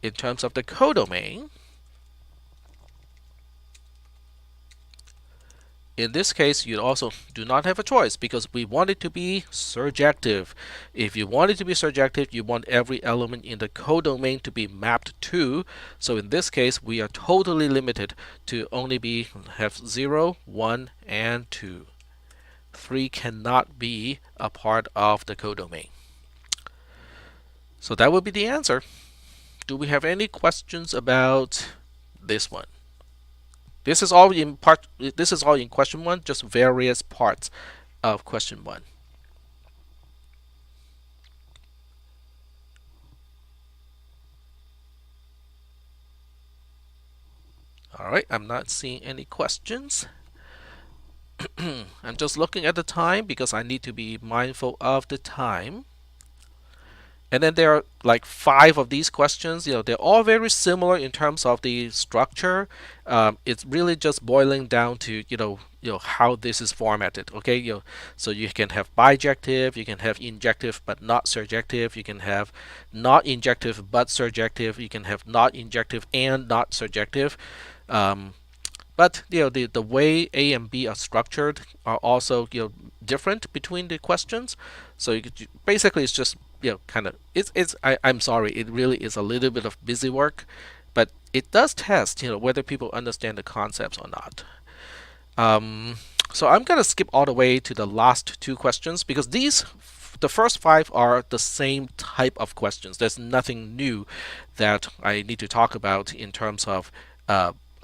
In terms of the codomain, in this case, you also do not have a choice because we want it to be surjective. If you want it to be surjective, you want every element in the codomain to be mapped to. So in this case, we are totally limited to only have 0, 1, and 2. 3 cannot be a part of the codomain. So that would be the answer. Do we have any questions about this one? This is all in question 1, just various parts of question 1. All right, I'm not seeing any questions. I'm just looking at the time because I need to be mindful of the time. And then there are like 5 of these questions. They're all very similar in terms of the structure. It's really just boiling down to how this is formatted. Okay, so you can have bijective, you can have injective but not surjective, you can have not injective but surjective, you can have not injective and not surjective. But the way A and B are structured are also different between the questions. So basically it's just kind of I'm sorry, it really is a little bit of busy work, but it does test whether people understand the concepts or not. So I'm gonna skip all the way to the last 2 questions because the first 5 are the same type of questions. There's nothing new that I need to talk about in terms of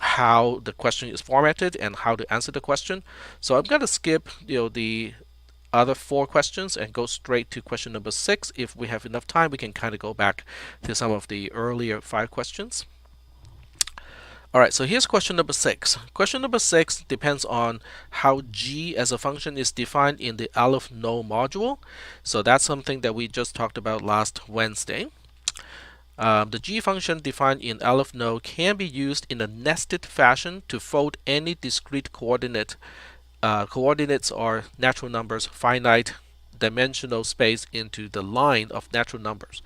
how the question is formatted and how to answer the question. So I'm going to skip the other 4 questions and go straight to question number 6. If we have enough time, we can kind of go back to some of the earlier 5 questions. All right, so here's question number 6. Question number 6 depends on how g as a function is defined in the aleph no module. So that's something that we just talked about last Wednesday. The g function defined in aleph no can be used in a nested fashion to fold any discrete coordinate. Coordinates are natural numbers, finite dimensional space into the line of natural numbers.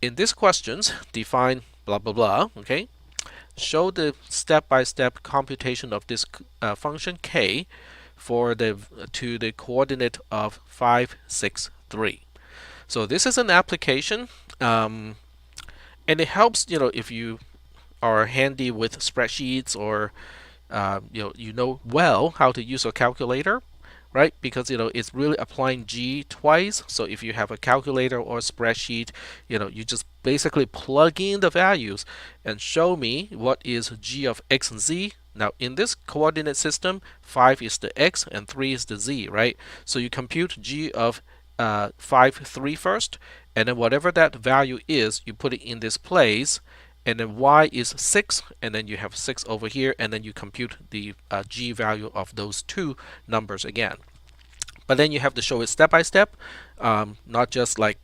In these questions, define blah blah blah. Okay, show the step-by-step computation of this function k to the coordinate of 5, 6, 3. So this is an application. And it helps, if you are handy with spreadsheets or you know well how to use a calculator, right? Because it's really applying g twice. So if you have a calculator or a spreadsheet, you just basically plug in the values and show me what is g of x and z. Now in this coordinate system, 5 is the x and 3 is the z, right? So you compute g of 5, 3 first, and then whatever that value is, you put it in this place, and then y is 6, and then you have 6 over here, and then you compute the g value of those 2 numbers again. But then you have to show it step by step, not just like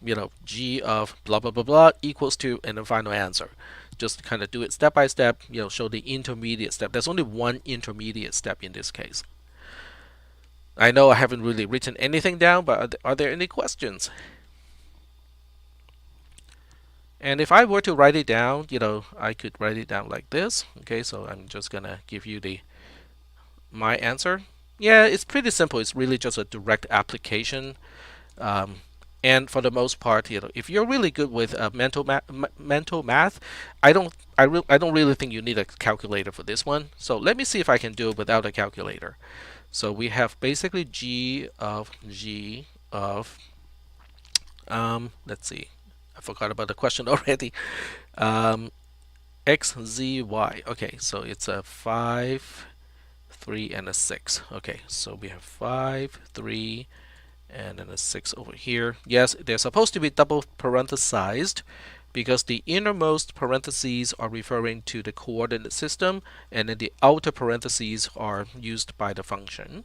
g of blah blah blah blah equals to and the final answer. Just kind of do it step by step, show the intermediate step. There's only one intermediate step in this case. I know I haven't really written anything down, but are there any questions? And if I were to write it down, I could write it down like this. Okay, so I'm just gonna give you my answer. Yeah, it's pretty simple. It's really just a direct application. And for the most part, if you're really good with mental math, I don't really think you need a calculator for this one. So let me see if I can do it without a calculator. So we have basically g of let's see, I forgot about the question already. X, Z, Y. Okay, so it's a 5, 3, and a 6. Okay, so we have 5, 3, and then a 6 over here. Yes, they're supposed to be double parenthesized because the innermost parentheses are referring to the coordinate system, and then the outer parentheses are used by the function.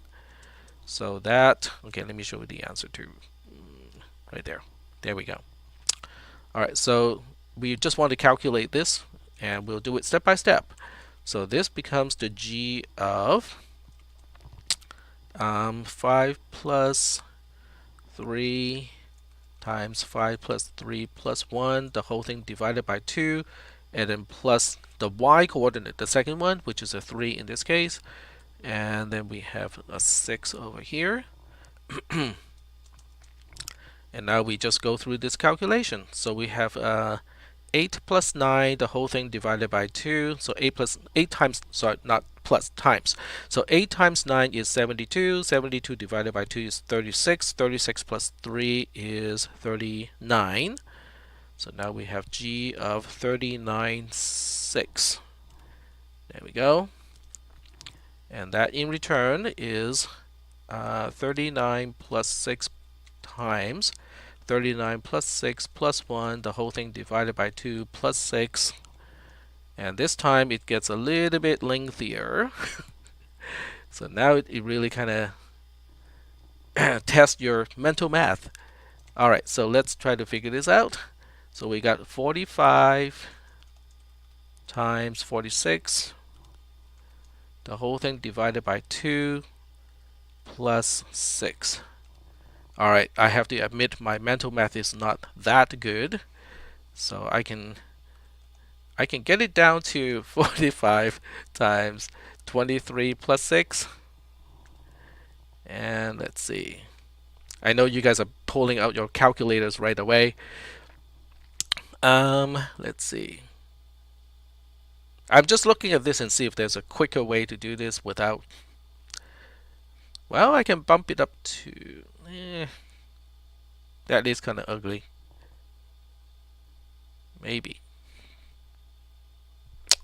So that, okay, let me show you the answer to right there. There we go. All right, so we just want to calculate this, and we'll do it step by step. So this becomes the g of 5 plus 3 times 5 plus 3 plus 1, the whole thing divided by 2, and then plus the y coordinate, the second one, which is a 3 in this case, and then we have a 6 over here. And now we just go through this calculation. So we have 8 plus 9, the whole thing divided by 2. So 8 times, sorry, not plus, times. So 8 times 9 is 72. 72 divided by 2 is 36. 36 plus 3 is 39. So now we have g of 39.6. There we go. And that in return is 39 plus 6 times 39 plus 6 plus 1, the whole thing divided by 2 plus 6. And this time it gets a little bit lengthier. So now it really kind of tests your mental math. Alright, so let's try to figure this out. So we got 45 times 46, the whole thing divided by 2 plus 6. Alright, I have to admit my mental math is not that good. So I can get it down to 45 times 23 plus 6. And let's see. I know you guys are pulling out your calculators right away. Let's see. I'm just looking at this and see if there's a quicker way to do this without. Well, I can bump it up to. That is kind of ugly. Maybe.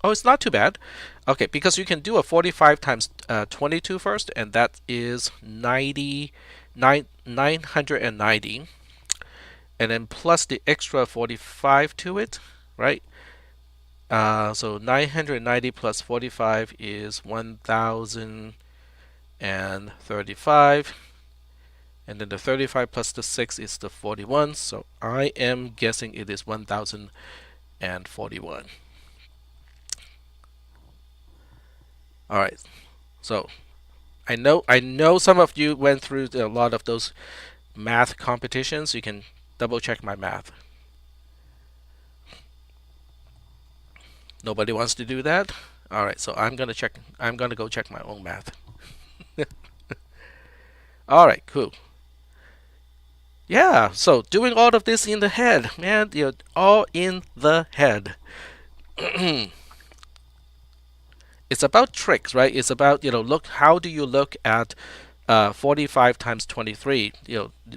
Oh, it's not too bad. Okay, because you can do a 45 times 22 first, and that is 990. And then plus the extra 45 to it, right? So 990 plus 45 is 1035. And then the 35 plus the 6 is the 41. So I am guessing it is 1041. All right. So I know some of you went through a lot of those math competitions. You can double check my math. Nobody wants to do that? All right, so I'm going to go check my own math. All right, cool. Yeah, so doing all of this in the head, man, all in the head. It's about tricks, right? It's about, how do you look at 45 times 23?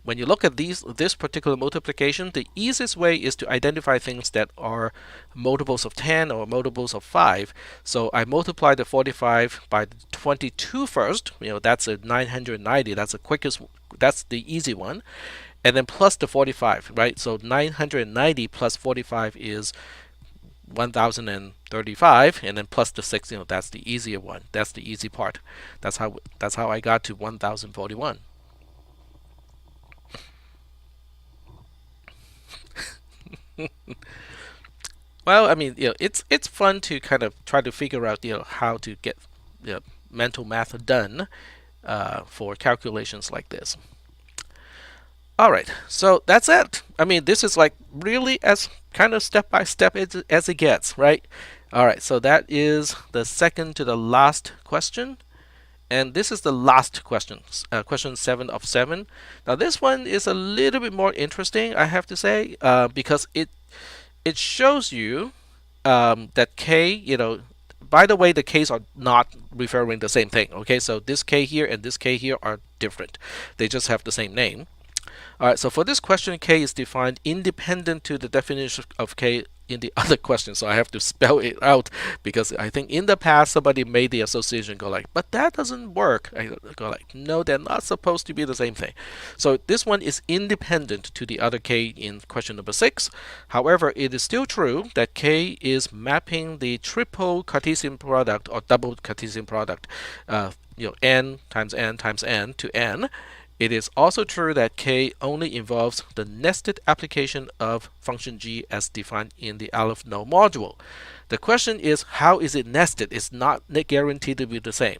When you look at this particular multiplication, the easiest way is to identify things that are multiples of 10 or multiples of 5. So I multiply the 45 by the 22 first. That's a 990. That's the quickest. That's the easy one. And then plus the 45, right? So 990 plus 45 is 1035, and then plus the 6. That's the easier one. That's the easy part. That's how I got to 1041. Well, I mean, it's fun to kind of try to figure out, how to get mental math done for calculations like this. All right, so that's it. I mean, this is like really as kind of step by step as it gets, right? All right, so that is the second to the last question. And this is the last question, question 7 of 7. Now, this one is a little bit more interesting, I have to say, because it shows you that k, by the way, the k's are not referring the same thing. Okay, so this k here and this k here are different. They just have the same name. All right, so for this question, k is defined independent to the definition of k in the other question, so I have to spell it out because I think in the past somebody made the association go like, but that doesn't work. I go like, no, they're not supposed to be the same thing. So this one is independent to the other k in question number 6. However, it is still true that k is mapping the triple Cartesian product or double Cartesian product, n times n times n to n. It is also true that k only involves the nested application of function g as defined in the aleph null module. The question is, how is it nested? It's not guaranteed to be the same.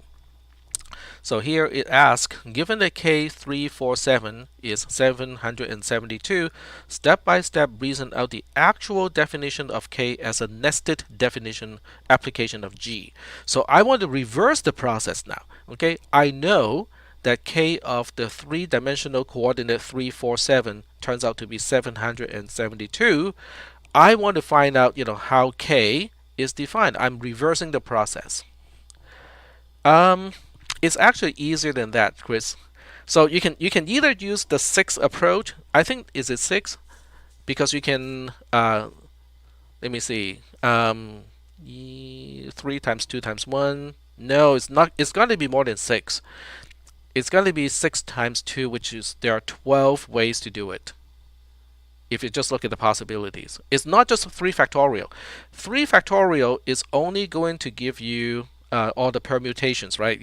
So here it asks, given that K347 is 772, step by step reason out the actual definition of K as a nested definition application of G. So I want to reverse the process now. Okay, I know that K of the three-dimensional coordinate 347 turns out to be 772. I want to find out, how K is defined. I'm reversing the process. It's actually easier than that, Chris. So you can either use the 6 approach. I think is it 6 because you can let me see 3 times 2 times 1. No, it's not. It's going to be more than 6. It's going to be 6 times 2, which is there are 12 ways to do it. If you just look at the possibilities, it's not just 3 factorial. 3 factorial is only going to give you all the permutations, right?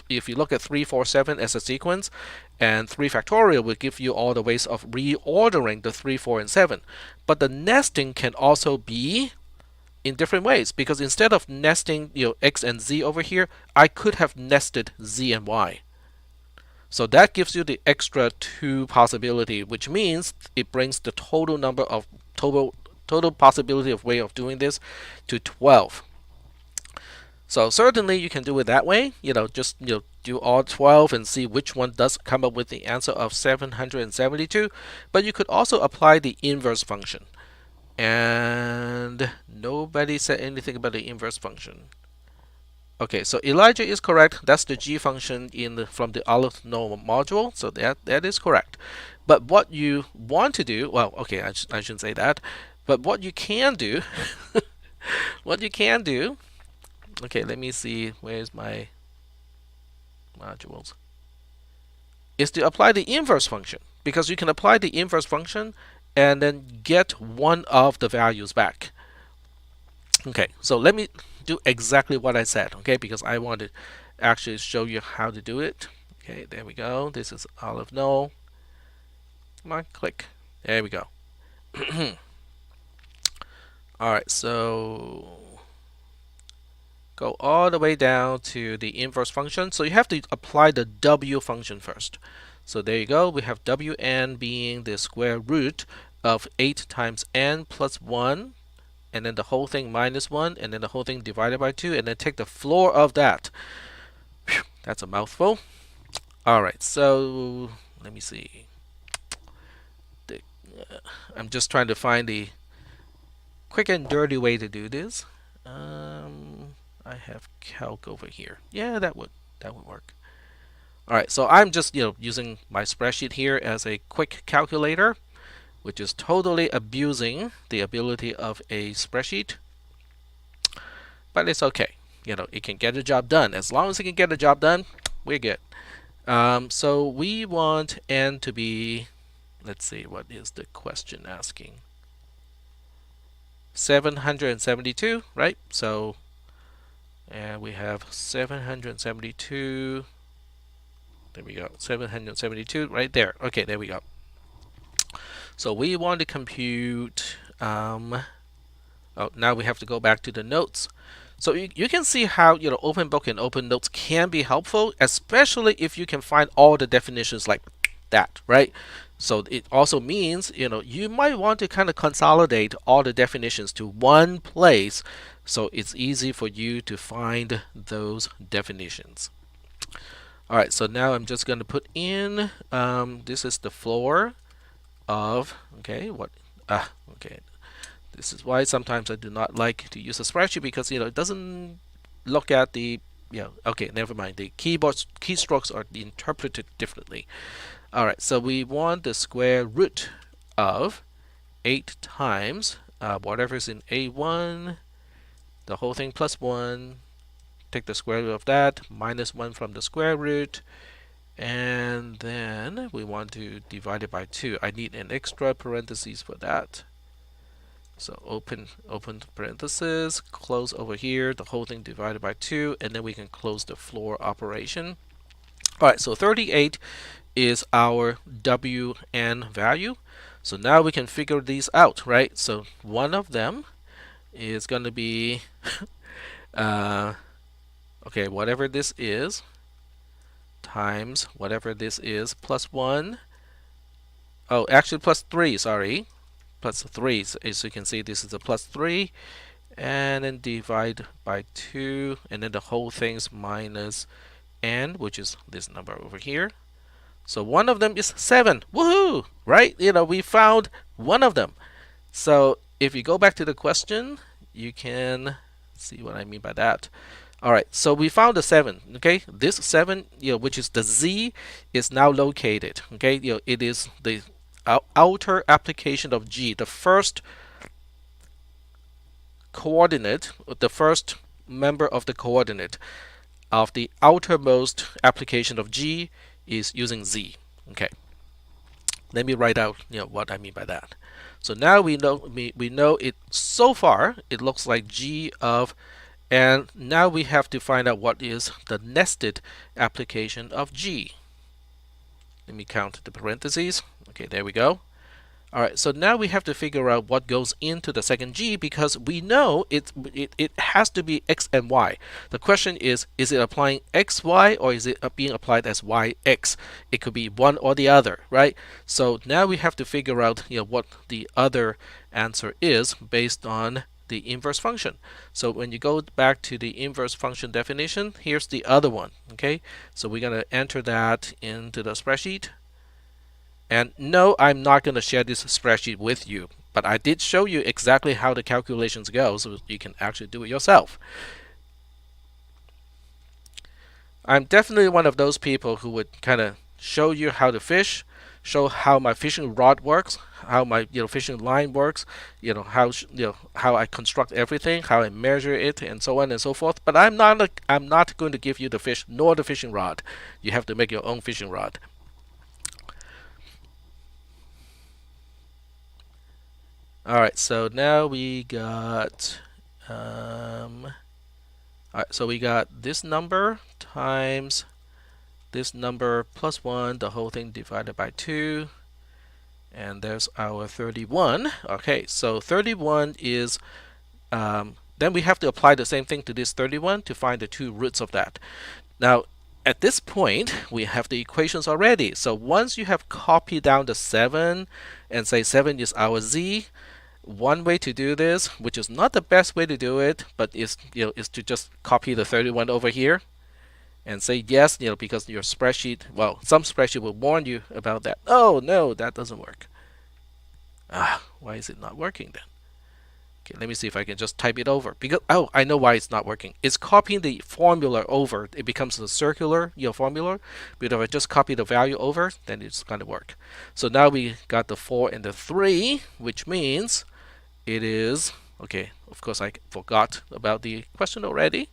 If you look at 347 as a sequence, and 3 factorial will give you all the ways of reordering the 3, 4, and 7. But the nesting can also be in different ways, because instead of nesting x and z over here, I could have nested z and y. So that gives you the extra 2 possibility, which means it brings the total number of total possibility of way of doing this to 12. So certainly you can do it that way, just do all 12 and see which one does come up with the answer of 772. But you could also apply the inverse function. And nobody said anything about the inverse function. Okay, so Elijah is correct. That's the g function from the aleph null module. So that is correct. But what you want to do, well, okay, I shouldn't say that. But what you can do, okay, let me see, where's my modules, is to apply the inverse function, because you can apply the inverse function and then get one of the values back. Okay, so let me do exactly what I said, okay, because I want to actually show you how to do it. Okay, there we go. This is aleph null. Come on, click. There we go. Alright, so go all the way down to the inverse function. So you have to apply the w function first. So there you go. We have wn being the square root of 8 times n plus 1, and then the whole thing minus 1, and then the whole thing divided by 2, and then take the floor of that. Whew, that's a mouthful. Alright, so let me see. I'm just trying to find the quick and dirty way to do this. I have calc over here. Yeah, that would work. Alright, so I'm just using my spreadsheet here as a quick calculator, which is totally abusing the ability of a spreadsheet. But it's okay. It can get the job done. As long as it can get the job done, we're good. So we want n to be, let's see, what is the question asking? 772, right? So, and we have 772. There we go. 772 right there. Okay, there we go. So we want to compute. Oh, now we have to go back to the notes. So you can see how open book and open notes can be helpful, especially if you can find all the definitions like that, right? So it also means you might want to kind of consolidate all the definitions to one place, so it's easy for you to find those definitions. All right, so now I'm just going to put in this is the floor of okay. This is why sometimes I do not like to use a spreadsheet, because it doesn't look at the okay, never mind. The keystrokes are interpreted differently. All right, so we want the square root of 8 times whatever is in A1, the whole thing plus 1. Take the square root of that, minus 1 from the square root, and then we want to divide it by 2. I need an extra parentheses for that. So open parenthesis, close over here, the whole thing divided by 2, and then we can close the floor operation. All right, so 38 is our WN value. So now we can figure these out, right? So one of them is going to be, okay, whatever this is, times whatever this is, plus 1. Oh, actually plus 3, sorry. Plus 3, so as you can see, this is a plus 3. And then divide by 2, and then the whole thing's minus n, which is this number over here. So one of them is 7. Woohoo! Right? We found one of them. So if you go back to the question, you can see what I mean by that. All right, so we found the 7. Okay, this 7, which is the z, is now located. Okay, it is the outer application of g, the first coordinate, the first member of the coordinate of the outermost application of g is using z. Okay, let me write out what I mean by that. So now we know it. So far it looks like g of, and now we have to find out what is the nested application of g. Let me count the parentheses. Okay, there we go. All right, so now we have to figure out what goes into the second g, because we know it has to be x and y. The question is it applying xy or is it being applied as yx? It could be one or the other, right? So now we have to figure out what the other answer is based on the inverse function. So when you go back to the inverse function definition, here's the other one. Okay, so we're going to enter that into the spreadsheet. And no, I'm not going to share this spreadsheet with you, but I did show you exactly how the calculations go, so you can actually do it yourself. I'm definitely one of those people who would kind of show you how to fish, show how my fishing rod works, how my fishing line works, how I construct everything, how I measure it, and so on and so forth. But I'm not going to give you the fish nor the fishing rod. You have to make your own fishing rod. All right, so now we got, all right, so we got this number times this number plus 1, the whole thing divided by 2, and there's our 31. Okay, so 31 is, then we have to apply the same thing to this 31 to find the 2 roots of that. Now, at this point, we have the equations already. So once you have copied down the 7 and say 7 is our z, one way to do this, which is not the best way to do it, but is to just copy the 31 over here and say yes, because your spreadsheet, well, some spreadsheet will warn you about that. Oh no, that doesn't work. Why is it not working then? Okay, let me see if I can just type it over. Because I know why it's not working. It's copying the formula over. It becomes a circular formula. But if I just copy the value over, then it's going to work. So now we got the 4 and the 3, which means it is, okay, of course I forgot about the question already.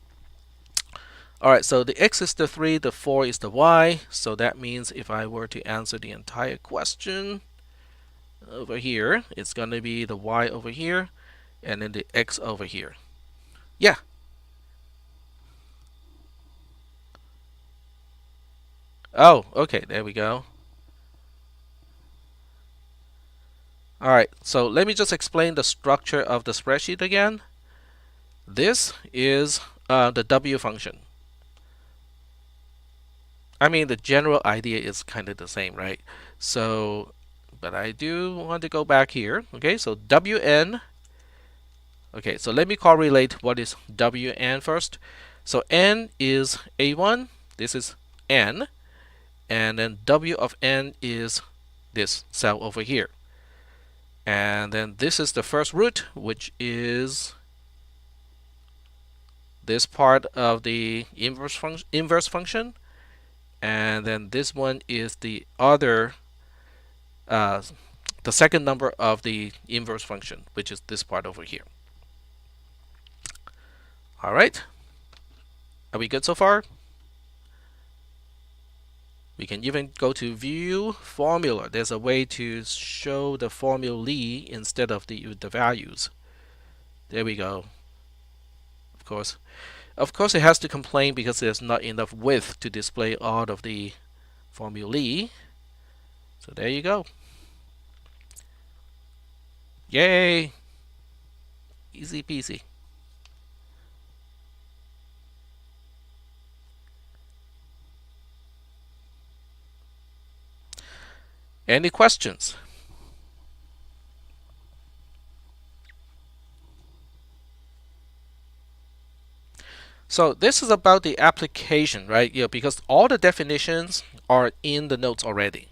Alright, so the x is the 3, the 4 is the y. So that means if I were to answer the entire question over here, it's going to be the y over here and then the x over here. Yeah. Oh, okay, there we go. Alright, so let me just explain the structure of the spreadsheet again. This is the W function. I mean, the general idea is kind of the same, right? So, but I do want to go back here. Okay, so Wn. Okay, so let me correlate what is Wn first. So n is A1. This is n. And then W of n is this cell over here. And then this is the first root, which is this part of the inverse function. and then this one is the other, the second number of the inverse function, which is this part over here. All right, are we good so far? We can even go to view formula. There's a way to show the formulae instead of the values. There we go. Of course, it has to complain because there's not enough width to display all of the formulae. So there you go. Yay! Easy peasy. Any questions? So this is about the application, right? Because all the definitions are in the notes already.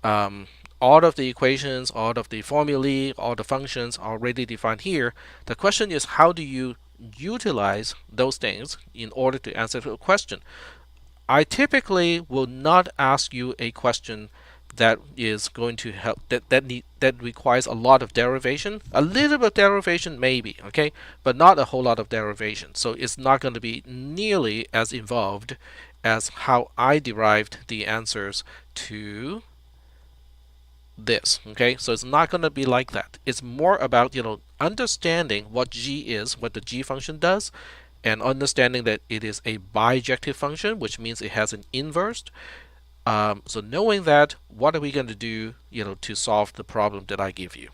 All of the equations, all of the formulae, all the functions are already defined here. The question is, how do you utilize those things in order to answer the question? I typically will not ask you a question that is going to help that requires a lot of derivation. A little bit of derivation maybe, okay, but not a whole lot of derivation. So it's not going to be nearly as involved as how I derived the answers to this. Okay, so it's not going to be like that. It's more about understanding what g is, what the g function does, and understanding that it is a bijective function, which means it has an inverse. So knowing that, what are we going to do, to solve the problem that I give you?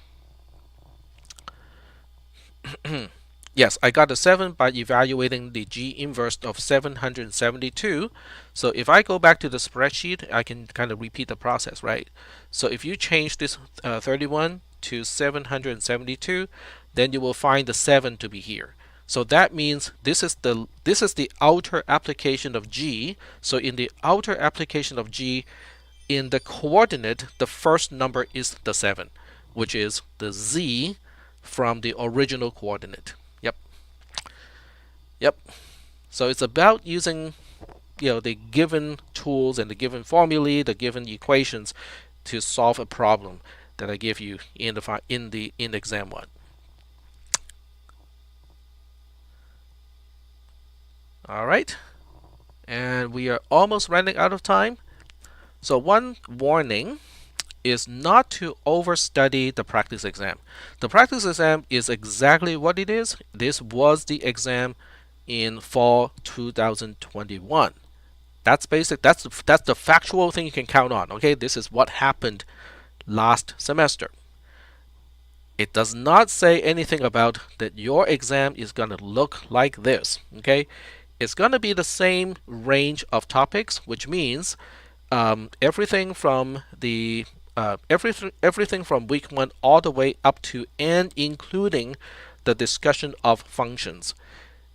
Yes, I got a 7 by evaluating the g inverse of 772. So if I go back to the spreadsheet, I can kind of repeat the process, right? So if you change this 31 to 772, then you will find the 7 to be here. So that means this is the outer application of g. So in the outer application of g, in the coordinate, the first number is the 7, which is the z from the original coordinate. Yep. So it's about using the given tools and the given formulae, the given equations to solve a problem that I give you in exam 1. All right. And we are almost running out of time. So one warning is not to overstudy the practice exam. The practice exam is exactly what it is. This was the exam in fall 2021. That's basic. That's the factual thing you can count on. Okay, this is what happened last semester. It does not say anything about that your exam is going to look like this. Okay, it's going to be the same range of topics, which means everything from everything from week 1 all the way up to and including the discussion of functions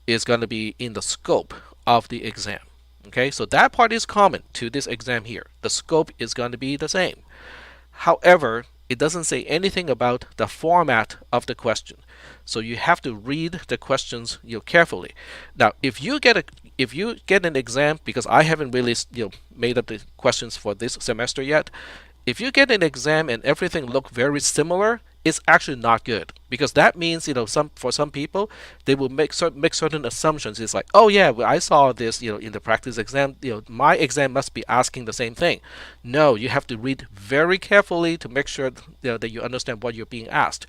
is going to be in the scope of the exam. Okay, so that part is common to this exam here. The scope is going to be the same. However, it doesn't say anything about the format of the question. So you have to read the questions carefully. Now, if you get an exam, because I haven't really made up the questions for this semester yet, if you get an exam and everything look very similar, it's actually not good, because that means for some people they will make certain assumptions. It's like, oh yeah, well, I saw this in the practice exam, my exam must be asking the same thing. No, you have to read very carefully to make sure that you understand what you're being asked.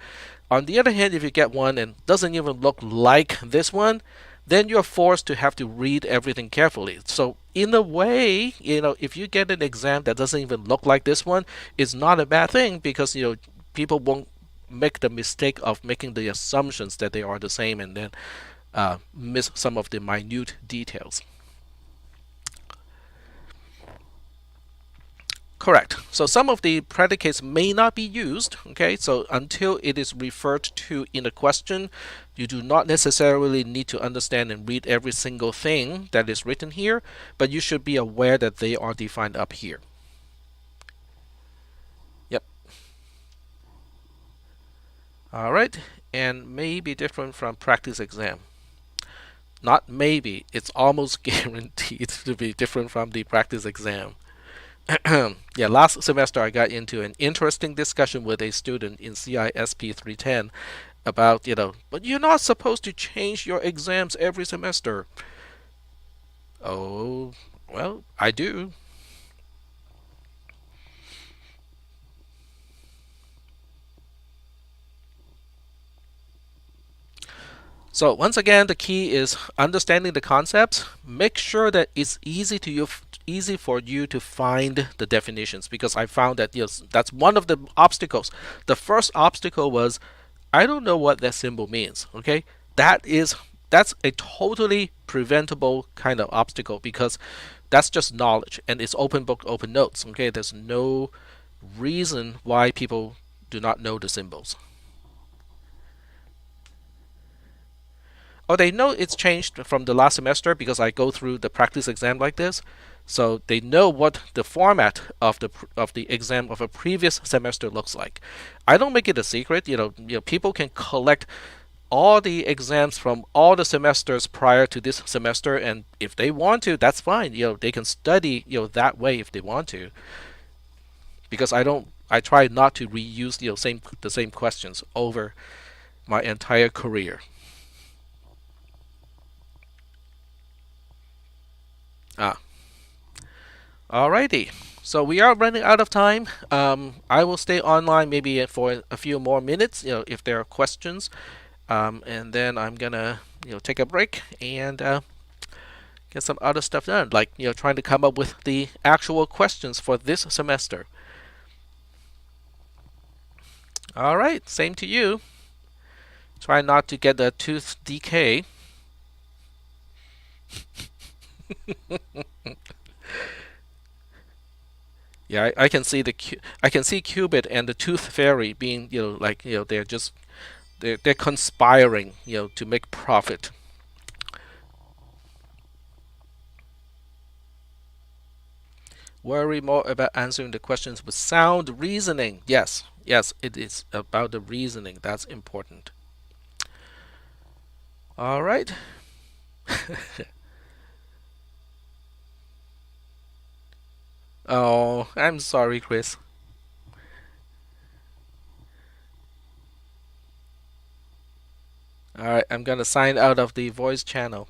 On the other hand, if you get one and doesn't even look like this one, then you're forced to have to read everything carefully. So in a way, if you get an exam that doesn't even look like this one, it's not a bad thing, because people won't make the mistake of making the assumptions that they are the same and then miss some of the minute details. Correct. So some of the predicates may not be used. Okay, so until it is referred to in a question, you do not necessarily need to understand and read every single thing that is written here, but you should be aware that they are defined up here. Yep. All right, and may be different from practice exam. Not maybe, it's almost guaranteed to be different from the practice exam. Yeah, last semester I got into an interesting discussion with a student in CISP440 about, but you're not supposed to change your exams every semester. Oh, well, I do. So once again, the key is understanding the concepts. Make sure that it's easy for you to find the definitions, because I found that yes, that's one of the obstacles. The first obstacle was I don't know what that symbol means. Okay, that's a totally preventable kind of obstacle, because that's just knowledge and it's open book, open notes. Okay, there's no reason why people do not know the symbols. Oh, they know it's changed from the last semester because I go through the practice exam like this. So they know what the format of the exam of a previous semester looks like. I don't make it a secret. People can collect all the exams from all the semesters prior to this semester, and if they want to, that's fine. They can study that way if they want to. Because I try not to reuse the same questions over my entire career. Ah, Alrighty. So we are running out of time. I will stay online maybe for a few more minutes, if there are questions. And then I'm gonna, take a break and get some other stuff done, like, trying to come up with the actual questions for this semester. All right, same to you. Try not to get a tooth decay. Yeah, I can see I can see Cubit and the Tooth Fairy being, like, they're conspiring, to make profit. Worry more about answering the questions with sound reasoning. Yes, yes, it is about the reasoning. That's important. All right. Oh, I'm sorry, Chris. All right, I'm gonna sign out of the voice channel.